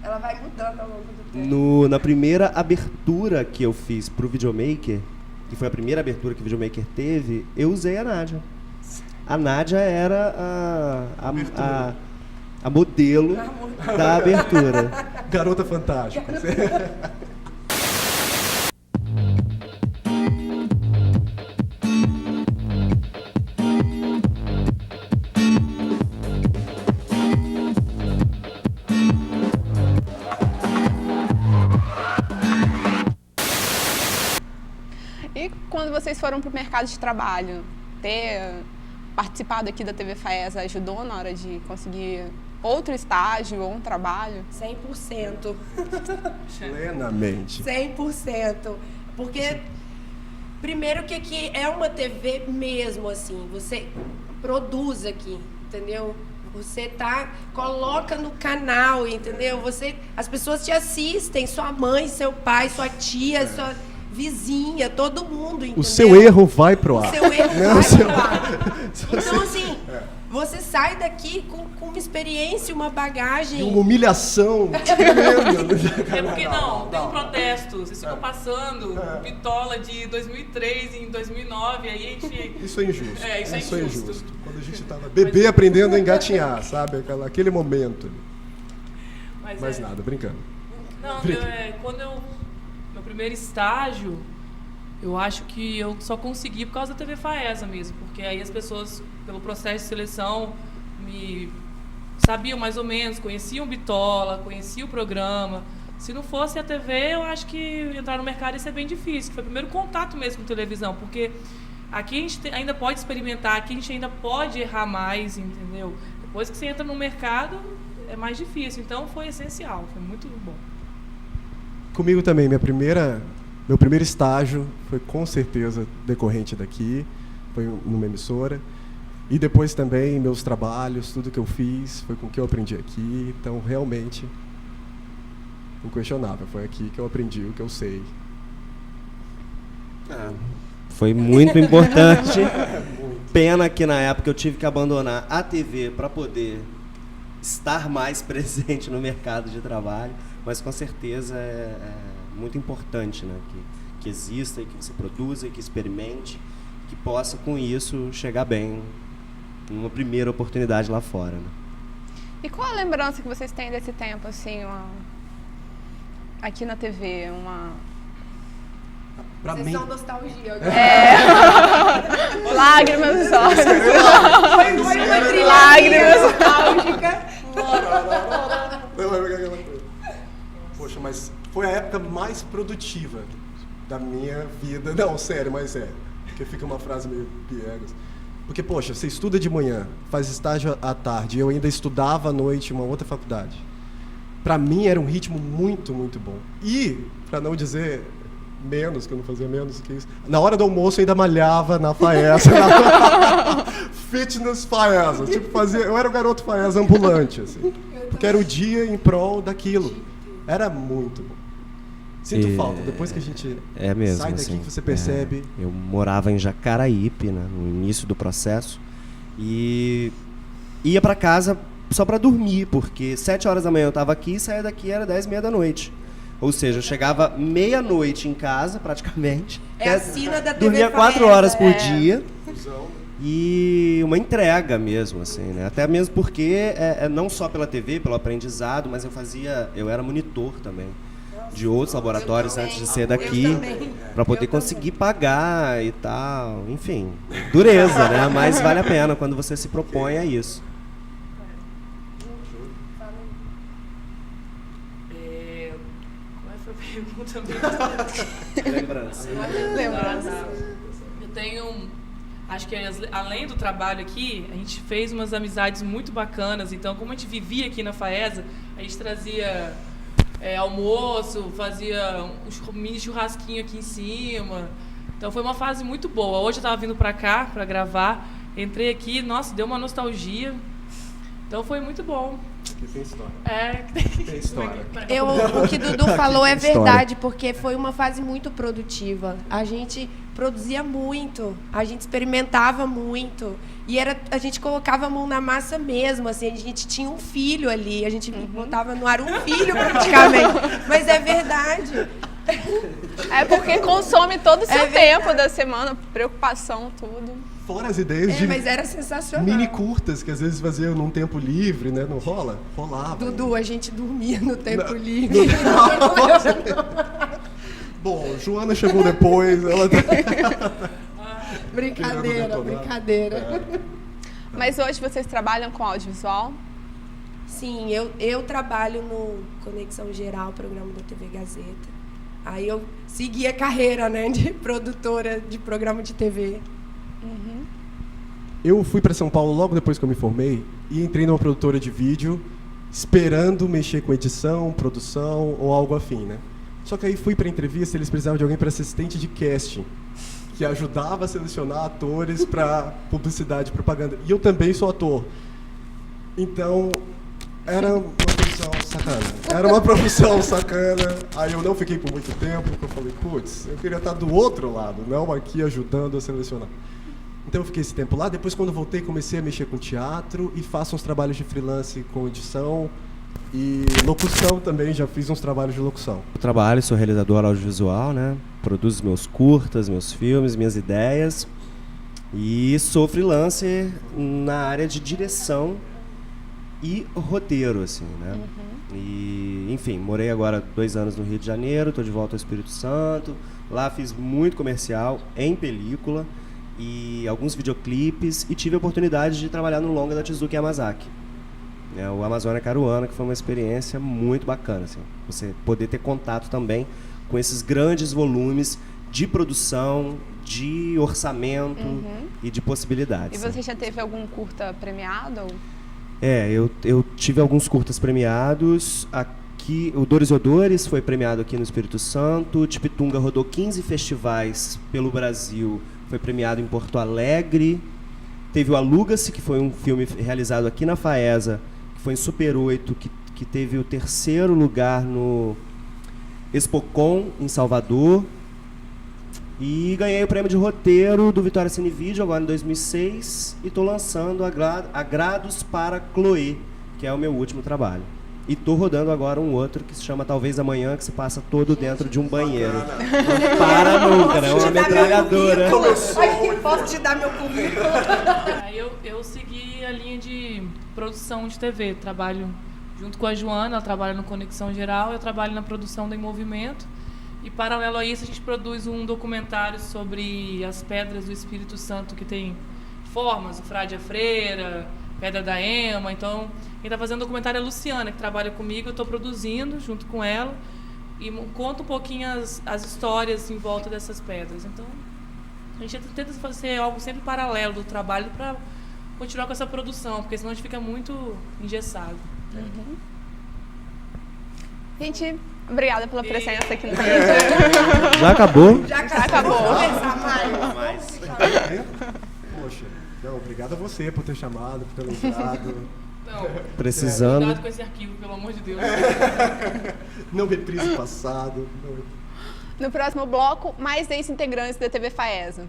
Ela vai mudando ao longo do tempo. Na primeira abertura que eu fiz pro Videomaker, que foi a primeira abertura que o Videomaker teve, eu usei a Nádia. A Nádia era a modelo da abertura. Garota Fantástica. E quando vocês foram para o mercado de trabalho, ter participado aqui da TV Faesa ajudou na hora de conseguir outro estágio ou um trabalho? 100%. Plenamente. 100%. Porque, primeiro que aqui é uma TV mesmo, assim, você produz aqui, entendeu? Você coloca no canal, entendeu? As pessoas te assistem, sua mãe, seu pai, sua tia, sua vizinha, todo mundo, entendeu? O seu erro vai pro ar. O seu erro vai pro ar. Então, assim, você sai daqui com uma experiência, uma bagagem... E uma humilhação tremenda. É porque tem um protesto, vocês ficam passando Bitola de 2003 em 2009, aí a gente... Isso é injusto. Isso é injusto. Quando a gente tava bebê aprendendo a engatinhar, sabe? Aquele momento. Mas nada, brincando. Não, meu primeiro estágio, eu acho que eu só consegui por causa da TV Faesa mesmo, porque aí as pessoas, pelo processo de seleção, me sabiam mais ou menos, conheciam Bitola, conheciam o programa. Se não fosse a TV, eu acho que entrar no mercado ia ser bem difícil. Foi o primeiro contato mesmo com televisão, porque aqui a gente ainda pode experimentar, aqui a gente ainda pode errar mais, entendeu? Depois que você entra no mercado, é mais difícil. Então foi essencial, foi muito bom. Comigo também, meu primeiro estágio foi com certeza decorrente daqui, foi numa emissora. E depois também meus trabalhos, tudo que eu fiz, foi com o que eu aprendi aqui. Então, realmente, inquestionável. Foi aqui que eu aprendi o que eu sei. Foi muito importante. Pena que na época eu tive que abandonar a TV para poder estar mais presente no mercado de trabalho. Mas com certeza é muito importante, né? Que exista e que você produza e que experimente, que possa com isso chegar bem numa primeira oportunidade lá fora. Né? E qual a lembrança que vocês têm desse tempo, assim, aqui na TV? Pra mim... Sessão nostalgia. Lágrimas nos olhos. Foi uma trilha Lágrimas nostálgica. Poxa, mas foi a época mais produtiva da minha vida. Não, sério, mas porque fica uma frase meio piegas. Porque, poxa, você estuda de manhã, faz estágio à tarde, eu ainda estudava à noite em uma outra faculdade. para mim era um ritmo muito, muito bom. E, para não dizer menos, que eu não fazia menos que isso, na hora do almoço eu ainda malhava na Faesa. Fitness Faesa. Tipo, eu era o garoto Faesa ambulante, assim. Porque era o dia em prol daquilo. Era muito bom. Sinto falta, depois que a gente sai daqui, assim, você percebe. Eu morava em Jacaraípe, né, no início do processo, e ia para casa só para dormir, porque 7 horas da manhã eu estava aqui e saía daqui era 10h30 da noite. Ou seja, eu chegava meia-noite em casa, praticamente. A sina da TV dormia Faesa, 4 horas por dia. E uma entrega mesmo, assim, né? Até mesmo porque, não só pela TV, pelo aprendizado, mas eu era monitor também de outros laboratórios antes de ser daqui, para poder conseguir pagar e tal. Enfim, dureza, né? Mas vale a pena quando você se propõe a isso. Qual foi a pergunta? Lembrança. Eu tenho... Acho que além do trabalho aqui, a gente fez umas amizades muito bacanas. Então, como a gente vivia aqui na Faesa, a gente trazia almoço, fazia um mini churrasquinho aqui em cima. Então, foi uma fase muito boa. Hoje eu estava vindo para cá para gravar. Entrei aqui, nossa, deu uma nostalgia. Então, foi muito bom. Aqui tem história. Tem história. O que Dudu falou é verdade, porque foi uma fase muito produtiva. A gente produzia muito, a gente experimentava muito e a gente colocava a mão na massa mesmo, assim, a gente tinha um filho ali, a gente botava no ar um filho praticamente, mas é verdade. É porque consome todo o seu tempo da semana, preocupação, tudo. Fora as ideias de mas era sensacional. mini curtas que às vezes faziam num tempo livre, né? Não rola? Rolava. Dudu, a gente dormia no tempo livre. Bom, Joana chegou depois, ela... Brincadeira. Mas hoje vocês trabalham com audiovisual? Sim, eu trabalho no Conexão Geral, programa da TV Gazeta. Aí eu segui a carreira, né, de produtora de programa de TV. Eu fui para São Paulo logo depois que eu me formei e entrei numa produtora de vídeo esperando mexer com edição, produção ou algo afim, né? Só que aí fui para entrevista e eles precisavam de alguém para assistente de casting, que ajudava a selecionar atores para publicidade e propaganda. E eu também sou ator. Então, era uma profissão sacana. Aí eu não fiquei por muito tempo, porque eu falei, putz, eu queria estar do outro lado, não aqui ajudando a selecionar. Então eu fiquei esse tempo lá. Depois, quando voltei, comecei a mexer com teatro e faço uns trabalhos de freelance com edição e locução também. Já fiz uns trabalhos de locução. Eu trabalho, sou realizador audiovisual, né? Produzo meus curtas, meus filmes, minhas ideias. E sou freelancer na área de direção e roteiro, assim, né? E, enfim, morei agora 2 anos no Rio de Janeiro, estou de volta ao Espírito Santo. Lá fiz muito comercial em película e alguns videoclipes e tive a oportunidade de trabalhar no longa da Tezuka Yamazaki, o Amazônia Caruana, que foi uma experiência muito bacana, assim, você poder ter contato também com esses grandes volumes de produção, de orçamento e de possibilidades. E você já teve algum curta premiado? Eu tive alguns curtas premiados. Aqui, o Dores e Odores foi premiado aqui no Espírito Santo. Tipitunga rodou 15 festivais pelo Brasil, foi premiado em Porto Alegre. Teve o Aluga-se, que foi um filme realizado aqui na Faesa, que foi em Super 8, que teve o 3º lugar no Expocom, em Salvador. E ganhei o prêmio de roteiro do Vitória Cine Vídeo agora em 2006 e estou lançando Agrados para Chloé, que é o meu último trabalho. E estou rodando agora um outro que se chama Talvez Amanhã, que se passa todo dentro de um banheiro. Não para nunca, né? É uma metralhadora. Posso te dar meu currículo? Aí eu segui a linha de produção de TV. Trabalho junto com a Joana, ela trabalha no Conexão Geral, eu trabalho na produção do Em Movimento. E, paralelo a isso, a gente produz um documentário sobre as pedras do Espírito Santo, que tem formas, o Frade a Freira, Pedra da Ema. Então, quem está fazendo o documentário é a Luciana, que trabalha comigo, eu estou produzindo junto com ela e conta um pouquinho as histórias em volta dessas pedras. Então, a gente tenta fazer algo sempre paralelo do trabalho para continuar com essa produção, porque senão a gente fica muito engessado. Gente, obrigada pela presença aqui no vídeo. Já acabou? Já acabou. Poxa, não, obrigado a você por ter chamado, por ter lembrado. Não, Precisando. cuidado com esse arquivo, pelo amor de Deus. Não reprise o passado. No próximo bloco, mais ex-integrantes da TV Faesa.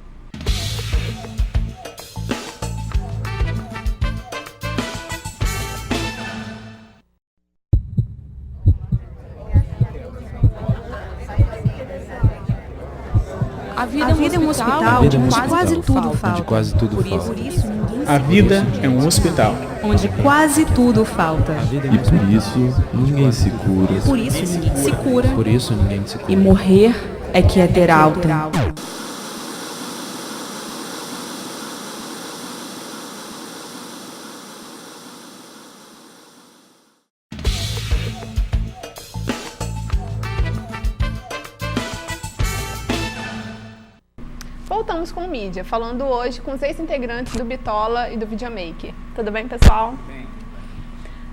A vida é um hospital onde quase tudo falta. A vida é um hospital. Onde quase tudo falta. E por isso ninguém se cura. Por isso ninguém se cura. Por isso ninguém se cura. E morrer é que é ter alta. Voltamos com mídia, falando hoje com os ex-integrantes do Bitola e do Videomaker. Tudo bem, pessoal? Bem.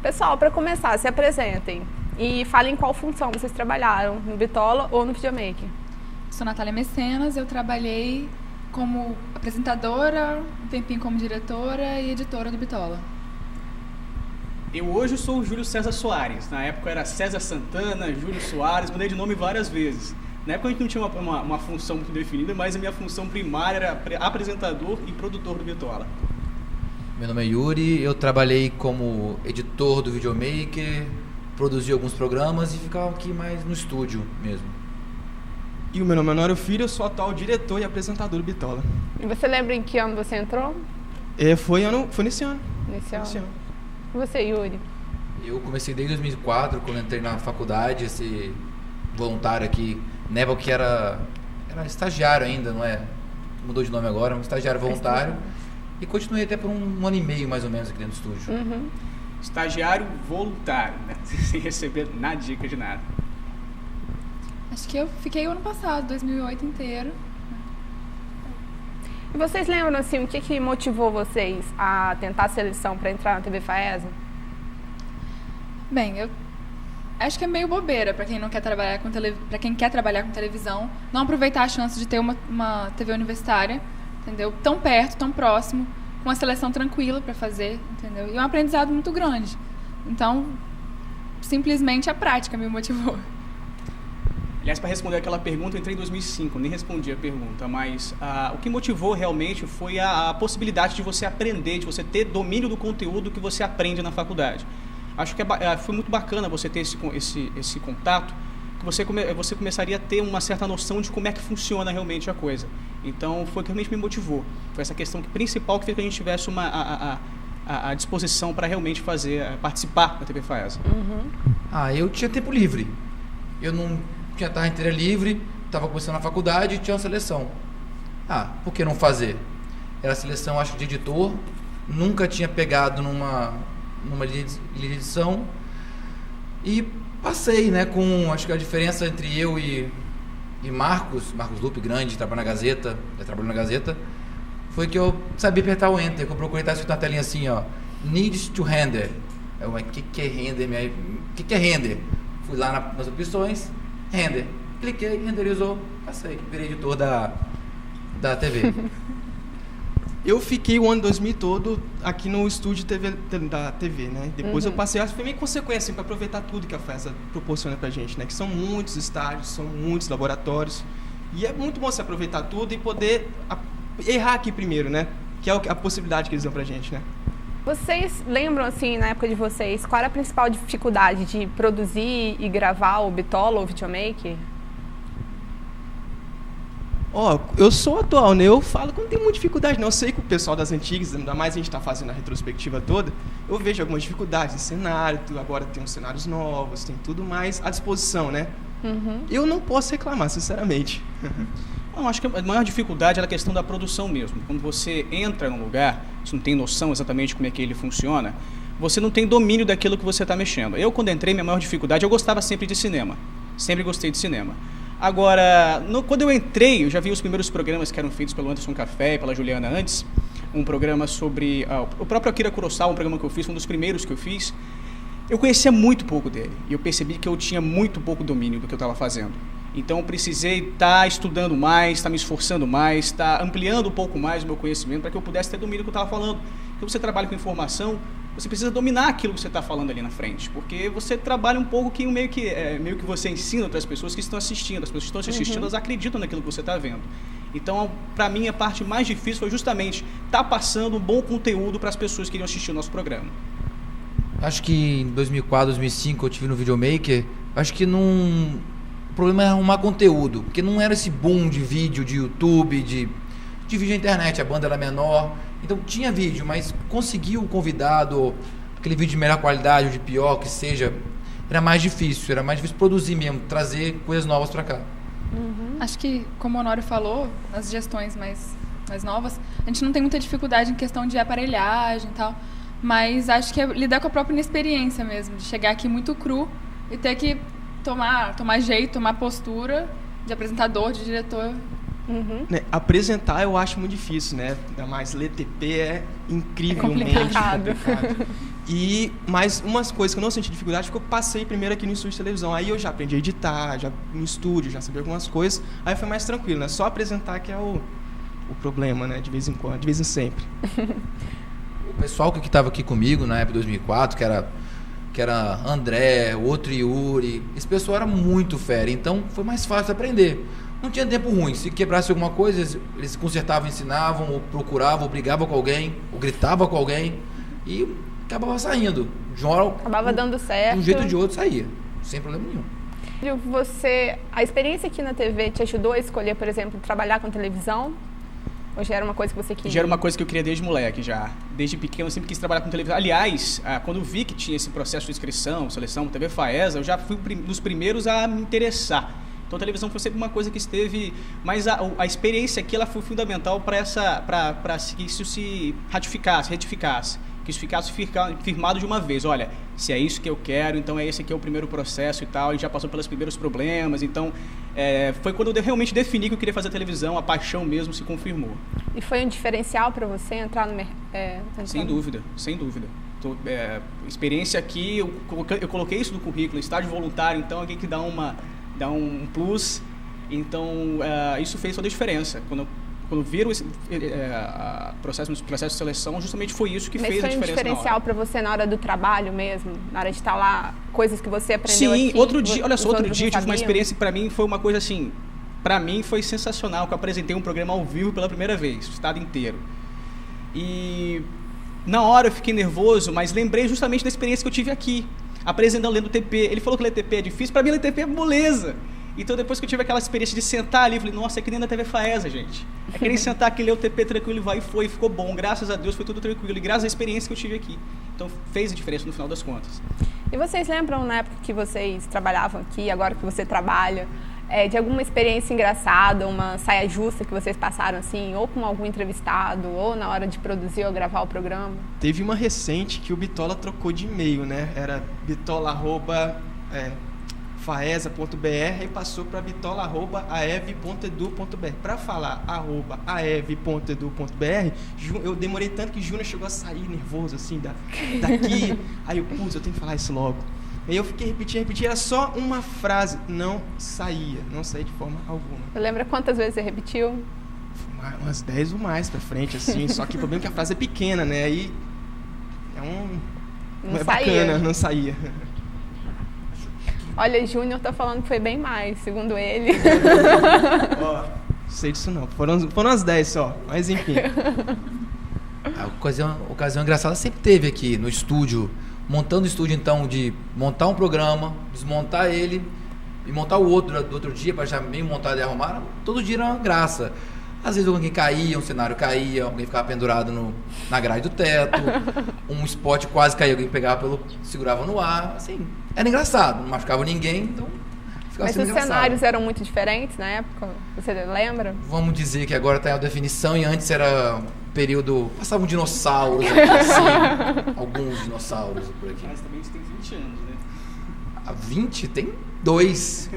Pessoal, para começar, se apresentem e falem qual função vocês trabalharam no Bitola ou no Videomaker. Sou Natália Mecenas, eu trabalhei como apresentadora, um tempinho como diretora e editora do Bitola. Eu hoje sou o Júlio César Soares. Na época era César Santana, Júlio Soares, mudei de nome várias vezes. Na época a gente não tinha uma função muito definida, mas a minha função primária era apresentador e produtor do Bitola. Meu nome é Yuri, eu trabalhei como editor do Videomaker, produzi alguns programas e ficava aqui mais no estúdio mesmo. E o meu nome é Honório Filho, eu sou atual diretor e apresentador do Bitola. E você lembra em que ano você entrou? Foi nesse ano. Nesse ano. E você, Yuri? Eu comecei desde 2004, quando entrei na faculdade, esse voluntário aqui, na época que era estagiário ainda, não é? Mudou de nome agora, um estagiário voluntário. E continuei até por um ano e meio, mais ou menos, aqui dentro do estúdio. Uhum. Estagiário voluntário, né? Sem receber nada dica de nada. Acho que eu fiquei o ano passado, 2008 inteiro. E vocês lembram, assim, o que motivou vocês a tentar a seleção para entrar na TV Faesa? Bem, eu acho que é meio bobeira para quem não quer trabalhar com para quem quer trabalhar com televisão, não aproveitar a chance de ter uma TV universitária, entendeu? Tão perto, tão próximo, com uma seleção tranquila para fazer, entendeu? E um aprendizado muito grande. Então, simplesmente a prática me motivou. Aliás, para responder aquela pergunta, eu entrei em 2005, nem respondi a pergunta, mas o que motivou realmente foi a possibilidade de você aprender, de você ter domínio do conteúdo que você aprende na faculdade. Acho que foi muito bacana você ter esse contato, que você começaria a ter uma certa noção de como é que funciona realmente a coisa. Então, foi o que realmente me motivou. Foi essa questão principal que fez que a gente tivesse a disposição para realmente participar da TV Faesa. Uhum. Eu tinha tempo livre. Eu não tinha tarde inteira livre, estava começando a faculdade e tinha uma seleção. Por que não fazer? Era a seleção, acho, de editor. Nunca tinha pegado numa linha de edição. E passei, né, com, acho que a diferença entre eu e Marcos Lupe, grande, trabalha na Gazeta, já trabalhou na Gazeta, foi que eu sabia apertar o Enter, que eu procurei estar escrito na telinha assim, ó, needs to render. O que é render? O que é render? Fui lá nas opções, render. Cliquei, renderizou, passei, virei editor da TV. Eu fiquei o ano 2000 todo aqui no estúdio da TV, né? Depois eu passei, acho que foi meio consequência, assim, para aproveitar tudo que a FESA proporciona pra gente, né? Que são muitos estágios, são muitos laboratórios. E é muito bom você aproveitar tudo e poder errar aqui primeiro, né? Que é a possibilidade que eles dão pra gente, né? Vocês lembram, assim, na época de vocês, qual era a principal dificuldade de produzir e gravar o Bitola ou o Videomaker? Eu sou atual, né? Eu falo que não tem muita dificuldade, não. Eu sei que o pessoal das antigas, ainda mais a gente está fazendo a retrospectiva toda, eu vejo algumas dificuldades em cenário, agora tem uns cenários novos, tem tudo mais à disposição, né? Eu não posso reclamar, sinceramente. Não, acho que a maior dificuldade é a questão da produção mesmo. Quando você entra num lugar, você não tem noção exatamente como é que ele funciona, você não tem domínio daquilo que você está mexendo. Eu, quando entrei, minha maior dificuldade, eu gostava sempre de cinema. Sempre gostei de cinema. Agora, quando eu entrei, eu já vi os primeiros programas que eram feitos pelo Anderson Café e pela Juliana antes, um programa sobre o próprio Akira Kurosawa, um programa que eu fiz, um dos primeiros que eu fiz, eu conhecia muito pouco dele. E eu percebi que eu tinha muito pouco domínio do que eu estava fazendo. Então, eu precisei estar estudando mais, estar me esforçando mais, estar ampliando um pouco mais o meu conhecimento para que eu pudesse ter domínio do que eu estava falando. Quando você trabalha com informação, você precisa dominar aquilo que você está falando ali na frente, porque você trabalha um pouco que meio que você ensina outras pessoas que estão assistindo. As pessoas que estão assistindo, elas acreditam naquilo que você está vendo. Então, para mim, a parte mais difícil foi justamente estar passando um bom conteúdo para as pessoas que iriam assistir o nosso programa. Acho que em 2004, 2005 eu tive no Videomaker, acho que o problema é arrumar conteúdo, porque não era esse boom de vídeo, de YouTube, de vídeo na internet, a banda era menor, então tinha vídeo, mas conseguir o convidado, aquele vídeo de melhor qualidade ou de pior que seja, era mais difícil produzir mesmo, trazer coisas novas para cá. Acho que, como o Honório falou, nas gestões mais novas, a gente não tem muita dificuldade em questão de aparelhagem e tal, mas acho que é lidar com a própria inexperiência mesmo, de chegar aqui muito cru e ter que tomar jeito, tomar postura de apresentador, de diretor. Né, apresentar eu acho muito difícil, né? Ainda mais ler TP é incrivelmente complicado. Mas umas coisas que eu não senti dificuldade porque eu passei primeiro aqui no estúdio de televisão. Aí eu já aprendi a editar, já no estúdio, já sabia algumas coisas. Aí foi mais tranquilo, né? Só apresentar que é o problema, né? De vez em quando, de vez em sempre. O pessoal que estava aqui comigo na época de 2004, que era André, outro Yuri, esse pessoal era muito fera, então foi mais fácil aprender. Não tinha tempo ruim, se quebrasse alguma coisa, eles consertavam, ensinavam, ou procuravam, ou brigavam com alguém, ou gritavam com alguém, e acabava saindo. Acabava dando certo. De um jeito ou de outro saía, sem problema nenhum. A experiência aqui na TV te ajudou a escolher, por exemplo, trabalhar com televisão? Ou já era uma coisa que você queria? Já era uma coisa que eu queria desde moleque, já. Desde pequeno eu sempre quis trabalhar com televisão. Aliás, quando eu vi que tinha esse processo de inscrição, seleção, TV Faesa, eu já fui dos primeiros a me interessar. Então a televisão foi sempre uma coisa que esteve... Mas a experiência aqui ela foi fundamental para que isso se retificasse. Que isso ficasse firmado de uma vez. Olha, se é isso que eu quero, então esse aqui é o primeiro processo e tal. E já passou pelos primeiros problemas. Então, foi quando eu realmente defini que eu queria fazer televisão. A paixão mesmo se confirmou. E foi um diferencial para você entrar no mercado? Sem dúvida, sem dúvida. Experiência aqui, eu coloquei isso no currículo. Estágio voluntário, então, alguém que dá um plus. Então, isso fez toda a diferença. Quando viram esse processo de seleção, justamente foi isso que fez a diferença. Mas foi um diferencial para você na hora do trabalho mesmo? Na hora de estar lá, coisas que você aprendeu aqui? Sim, outro dia eu tive uma experiência que para mim foi uma coisa assim, para mim foi sensacional, que eu apresentei um programa ao vivo pela primeira vez, o estado inteiro. E na hora eu fiquei nervoso, mas lembrei justamente da experiência que eu tive aqui, apresentando, lendo TP. Ele falou que ler TP é difícil, para mim ler TP é moleza. Então, depois que eu tive aquela experiência de sentar ali, eu falei, nossa, é que nem na TV Faesa, gente. É que nem sentar aqui, ler o TP tranquilo e ficou bom. Graças a Deus foi tudo tranquilo e graças à experiência que eu tive aqui. Então, fez a diferença no final das contas. E vocês lembram, na época que vocês trabalhavam aqui, agora que você trabalha, de alguma experiência engraçada, uma saia justa que vocês passaram, assim, ou com algum entrevistado, ou na hora de produzir ou gravar o programa? Teve uma recente que o Bitola trocou de e-mail, né? Era bitola@faesa.br e passou para bitola@aev.edu.br. Para falar @aev.edu.br, eu demorei tanto que Júnior chegou a sair nervoso, assim, daqui. Aí eu tenho que falar isso logo. Aí eu fiquei repetindo, era só uma frase, não saía de forma alguma. Você lembra quantas vezes você repetiu? Umas 10 ou mais pra frente, assim, só que o problema é que a frase é pequena, né? Aí não é bacana, não saía. Olha, Júnior tá falando que foi bem mais, segundo ele. Sei disso não, foram as 10 só, mas enfim. A ocasião engraçada sempre teve aqui no estúdio, montando o estúdio então de montar um programa, desmontar ele e montar o outro do outro dia para já meio montado e arrumar, todo dia era uma graça. Às vezes alguém caía, um cenário caía, alguém ficava pendurado na grade do teto, um spot quase caía, alguém pegava segurava no ar, assim, era engraçado, não machucava ninguém, então ficava Mas os engraçado. Cenários eram muito diferentes na época, você lembra? Vamos dizer que agora está em definição e antes era período, passavam dinossauros aqui, assim, alguns dinossauros por aqui. Mas também você tem 20 anos, né? A 20 tem 2,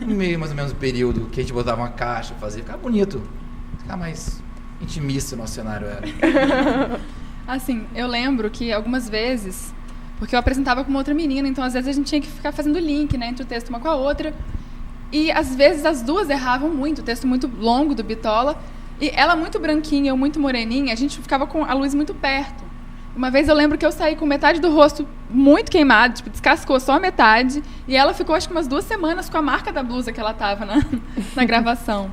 meio mais ou menos o período que a gente botava uma caixa, fazia, ficava bonito. Ficar mais intimista o nosso cenário era. Assim, eu lembro que algumas vezes Porque eu apresentava com uma outra menina, então às vezes a gente tinha que ficar fazendo link, né, entre o texto uma com a outra. E às vezes as duas erravam muito, o texto muito longo do Bitola. E ela muito branquinha, eu muito moreninha, a gente ficava com a luz muito perto. Uma vez eu lembro que eu saí com metade do rosto muito queimado, tipo, descascou só a metade. E ela ficou, acho que umas 2 semanas com a marca da blusa que ela tava na gravação.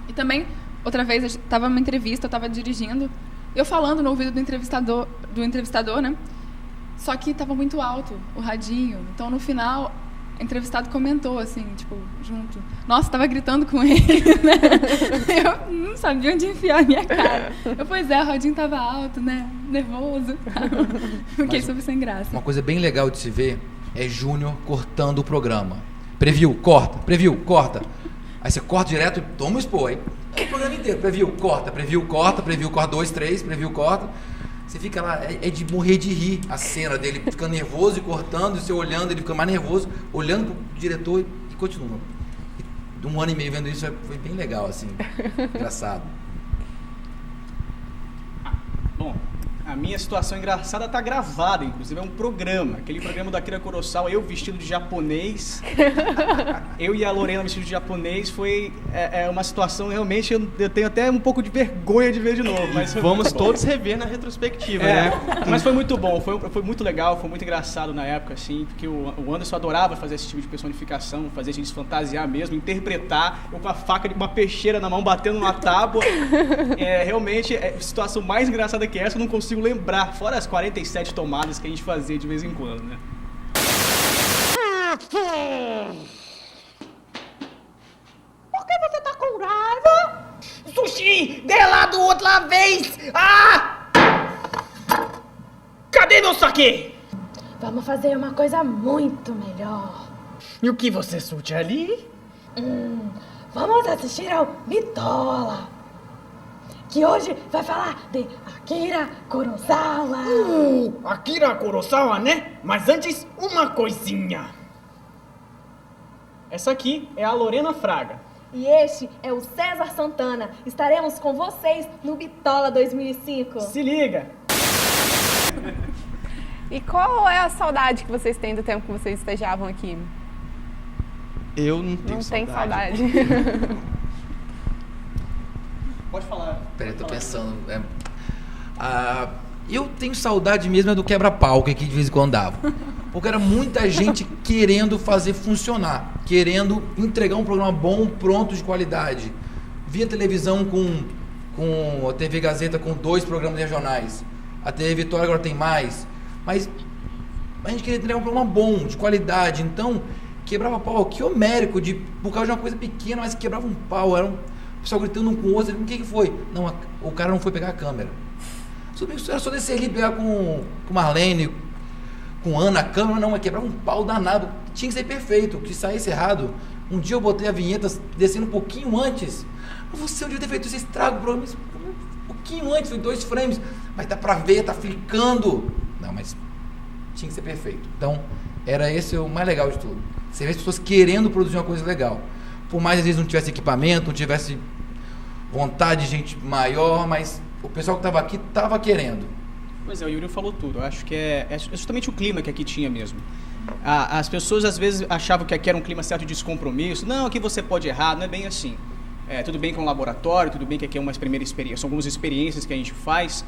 E também, outra vez, eu estava numa entrevista, eu estava dirigindo, eu falando no ouvido do entrevistador, né? Só que estava muito alto o radinho. Então, no final, o entrevistado comentou, assim, tipo, junto. Nossa, estava gritando com ele, né? Eu não sabia onde enfiar a minha cara. Pois é, o radinho estava alto, né? Nervoso. Fiquei super sem graça. Uma coisa bem legal de se ver é Júnior cortando o programa. Preview, corta, preview, corta. Aí você corta direto e toma o expor. Aí o programa inteiro, preview, corta, preview, corta, 2, 3, preview, corta. Você fica lá, é de morrer de rir a cena dele ficando nervoso e cortando, e você olhando, ele ficando mais nervoso, olhando pro diretor e continua. E 1 ano e meio vendo isso foi bem legal, assim, engraçado. Bom, a minha situação engraçada tá gravada, inclusive é um programa, aquele programa da Akira Kurosawa, eu vestido de japonês, eu e a Lorena vestido de japonês, foi uma situação realmente, eu tenho até um pouco de vergonha de ver de novo, mas vamos todos rever na retrospectiva, né? Mas foi muito bom, foi muito legal, foi muito engraçado na época, assim, porque o Anderson adorava fazer esse tipo de personificação, fazer a gente se fantasiar mesmo, interpretar, eu com a faca de uma peixeira na mão, batendo numa tábua, realmente, a situação mais engraçada que essa, eu não consigo lembrar, fora as 47 tomadas que a gente fazia de vez em quando, né? Por que você tá com raiva? Sushi! Dê lá do outra vez! Ah! Cadê meu saque? Vamos fazer uma coisa muito melhor. E o que você surte ali? Vamos assistir ao Bitola, que hoje vai falar de Akira Kurosawa. Akira Kurosawa, né? Mas antes, uma coisinha. Essa aqui é a Lorena Fraga. E este é o César Santana. Estaremos com vocês no Bitola 2005. Se liga! E qual é a saudade que vocês têm do tempo que vocês estagiavam aqui? Eu não tenho saudade. Não tem saudade. Pode falar. Peraí, tô pensando. Eu tenho saudade mesmo do quebra-pau que aqui de vez em quando dava. Porque era muita gente querendo fazer funcionar, querendo entregar um programa bom, pronto, de qualidade. Via televisão com a TV Gazeta com 2 programas regionais. A TV Vitória agora tem mais. Mas a gente queria entregar um programa bom, de qualidade. Então, quebrava pau aqui homérico, por causa de uma coisa pequena, mas quebrava um pau. Era um pessoal gritando um com o outro. O que foi? Não, o cara não foi pegar a câmera. Era só descer ali e pegar com Marlene, com Ana, a câmera, não, mas quebrar um pau danado. Tinha que ser perfeito, que saísse errado. Um dia eu botei a vinheta descendo um pouquinho antes. Você, um dia ter feito esse estrago, programa, um pouquinho antes, foi 2 frames. Mas dá pra ver, tá flicando. Não, mas tinha que ser perfeito. Então, era esse o mais legal de tudo. Você vê as pessoas querendo produzir uma coisa legal. Por mais, às vezes, não tivesse equipamento, não tivesse vontade de gente maior, mas o pessoal que estava aqui estava querendo. Pois é, o Yuri falou tudo. Eu acho que é justamente o clima que aqui tinha mesmo. As pessoas, às vezes, achavam que aqui era um clima certo de descompromisso. Não, aqui você pode errar, não é bem assim. Tudo bem que é um laboratório, tudo bem que aqui é uma primeira experiência, são algumas experiências que a gente faz,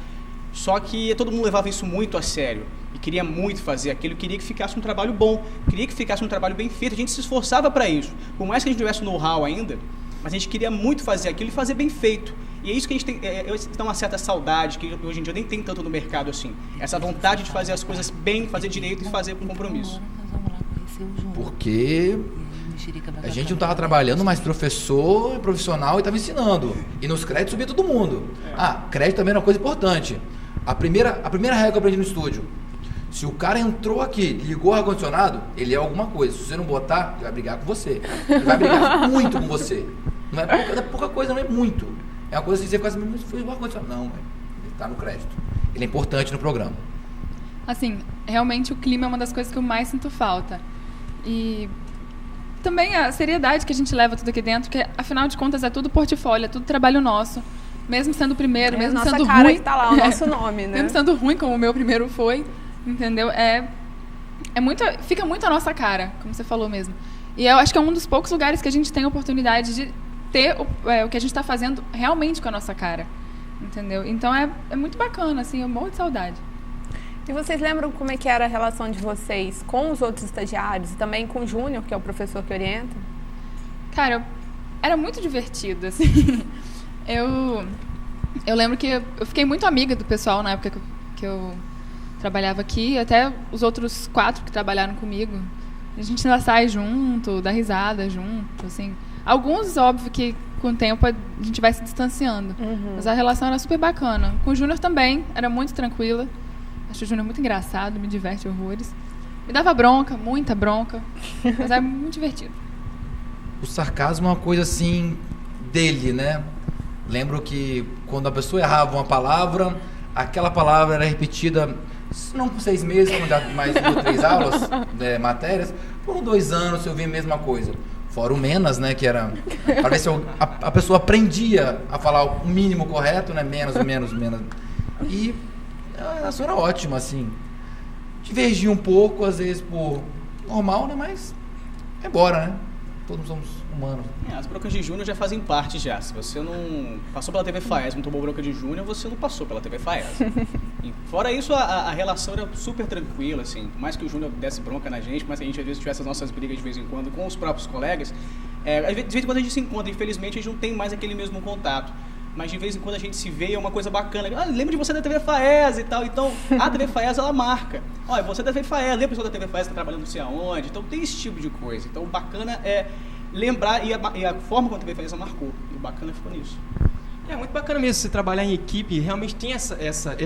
só que todo mundo levava isso muito a sério e queria muito fazer aquilo, queria que ficasse um trabalho bom, queria que ficasse um trabalho bem feito, a gente se esforçava para isso. Por mais que a gente tivesse know-how ainda, mas a gente queria muito fazer aquilo e fazer bem feito. E é isso que a gente tem, uma certa saudade, que hoje em dia nem tem tanto no mercado assim. Essa vontade de fazer as coisas bem, fazer direito e fazer com compromisso. Porque a gente não estava trabalhando, mas professor, profissional e estava ensinando. E nos créditos subia todo mundo. Crédito também era uma coisa importante. A primeira regra que eu aprendi no estúdio: se o cara entrou aqui, ligou o ar-condicionado, ele é alguma coisa. Se você não botar, ele vai brigar com você. Ele vai brigar muito com você. Não é pouca coisa, não é muito. É uma coisa assim, você fica assim, foi o ar-condicionado. Não, ele está no crédito. Ele é importante no programa. Assim, realmente o clima é uma das coisas que eu mais sinto falta. E também a seriedade que a gente leva tudo aqui dentro, porque afinal de contas é tudo portfólio, é tudo trabalho nosso. Mesmo sendo o primeiro, mesmo sendo ruim. Que tá lá, o nosso nome, né? Mesmo sendo ruim, como o meu primeiro foi, entendeu? Fica muito a nossa cara, como você falou mesmo. E eu acho que é um dos poucos lugares que a gente tem a oportunidade de ter o que a gente está fazendo realmente com a nossa cara, entendeu? Então é muito bacana, assim, eu morro de saudade. E vocês lembram como é que era a relação de vocês com os outros estagiários e também com o Júnior, que é o professor que orienta? Cara, era muito divertido, assim. Eu lembro que eu fiquei muito amiga do pessoal na época que eu trabalhava aqui, até os outros 4 que trabalharam comigo. A gente ainda sai junto, dá risada junto, assim. Alguns, óbvio, que com o tempo a gente vai se distanciando. Mas a relação era super bacana. Com o Júnior também, era muito tranquila. Acho o Júnior muito engraçado, me diverte horrores. Me dava bronca, muita bronca, mas é muito divertido. O sarcasmo é uma coisa assim dele, né? Lembro que quando a pessoa errava uma palavra, aquela palavra era repetida, se não por 6 meses, mais 2 ou 3 aulas, matérias, por 2 anos eu vi a mesma coisa. Fora o menos, né? Que era para ver se a pessoa aprendia a falar o mínimo correto, né? Menos. E a sua era ótima, assim. Divergia um pouco, às vezes, por normal, né? Mas é embora, né? Todos somos humanos. As broncas de Júnior já fazem parte já. Se você não passou pela TV Faes, não tomou bronca de Júnior, você não passou pela TV Faes. Fora isso, a relação era super tranquila, assim. Por mais que o Júnior desse bronca na gente, mas que a gente às vezes tivesse as nossas brigas de vez em quando com os próprios colegas, de vez em quando a gente se encontra. Infelizmente, a gente não tem mais aquele mesmo contato. Mas de vez em quando a gente se vê, é uma coisa bacana. Lembro de você da TV Faes e tal. Então, a TV Faes, ela marca. Olha, você da TV Faes, lembra a pessoa da TV Faes que está trabalhando não sei aonde. Então, tem esse tipo de coisa. Então, o bacana é lembrar e a forma como a TV Faes marcou. E o bacana ficou nisso. É muito bacana mesmo você trabalhar em equipe, realmente tem essa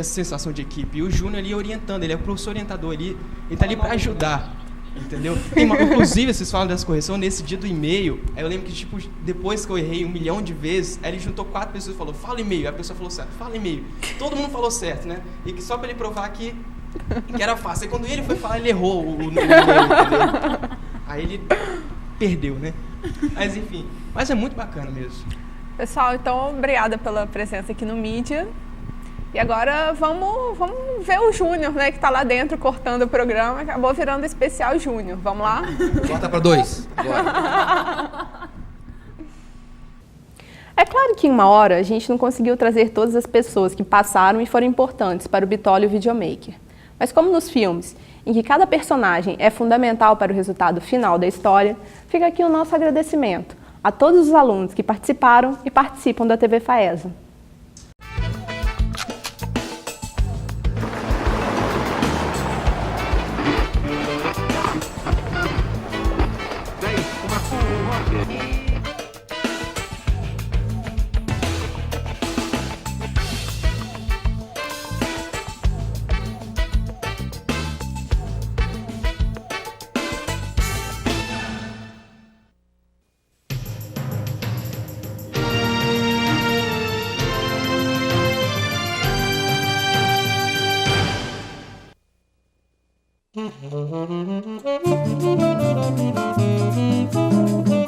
sensação de equipe. E o Júnior ali orientando, ele é o professor orientador ali, ele tá ali para ajudar. Entendeu? Inclusive, vocês falam dessa correção, nesse dia do e-mail, eu lembro que, tipo, depois que eu errei 1 milhão de vezes, aí ele juntou 4 pessoas e falou, fala e-mail. Aí a pessoa falou certo, fala e-mail. Todo mundo falou certo, né? E que só pra ele provar que era fácil. Aí quando ele foi falar, ele errou o e-mail, entendeu? Aí ele perdeu, né? Mas enfim, mas é muito bacana mesmo. Pessoal, então, obrigada pela presença aqui no Mídia. E agora vamos ver o Júnior, né, que está lá dentro cortando o programa. Acabou virando especial Júnior. Vamos lá? Corta para 2. É claro que em 1 hora a gente não conseguiu trazer todas as pessoas que passaram e foram importantes para o Bitolo e o Videomaker. Mas como nos filmes, em que cada personagem é fundamental para o resultado final da história, fica aqui o nosso agradecimento a todos os alunos que participaram e participam da TV Faesa. Música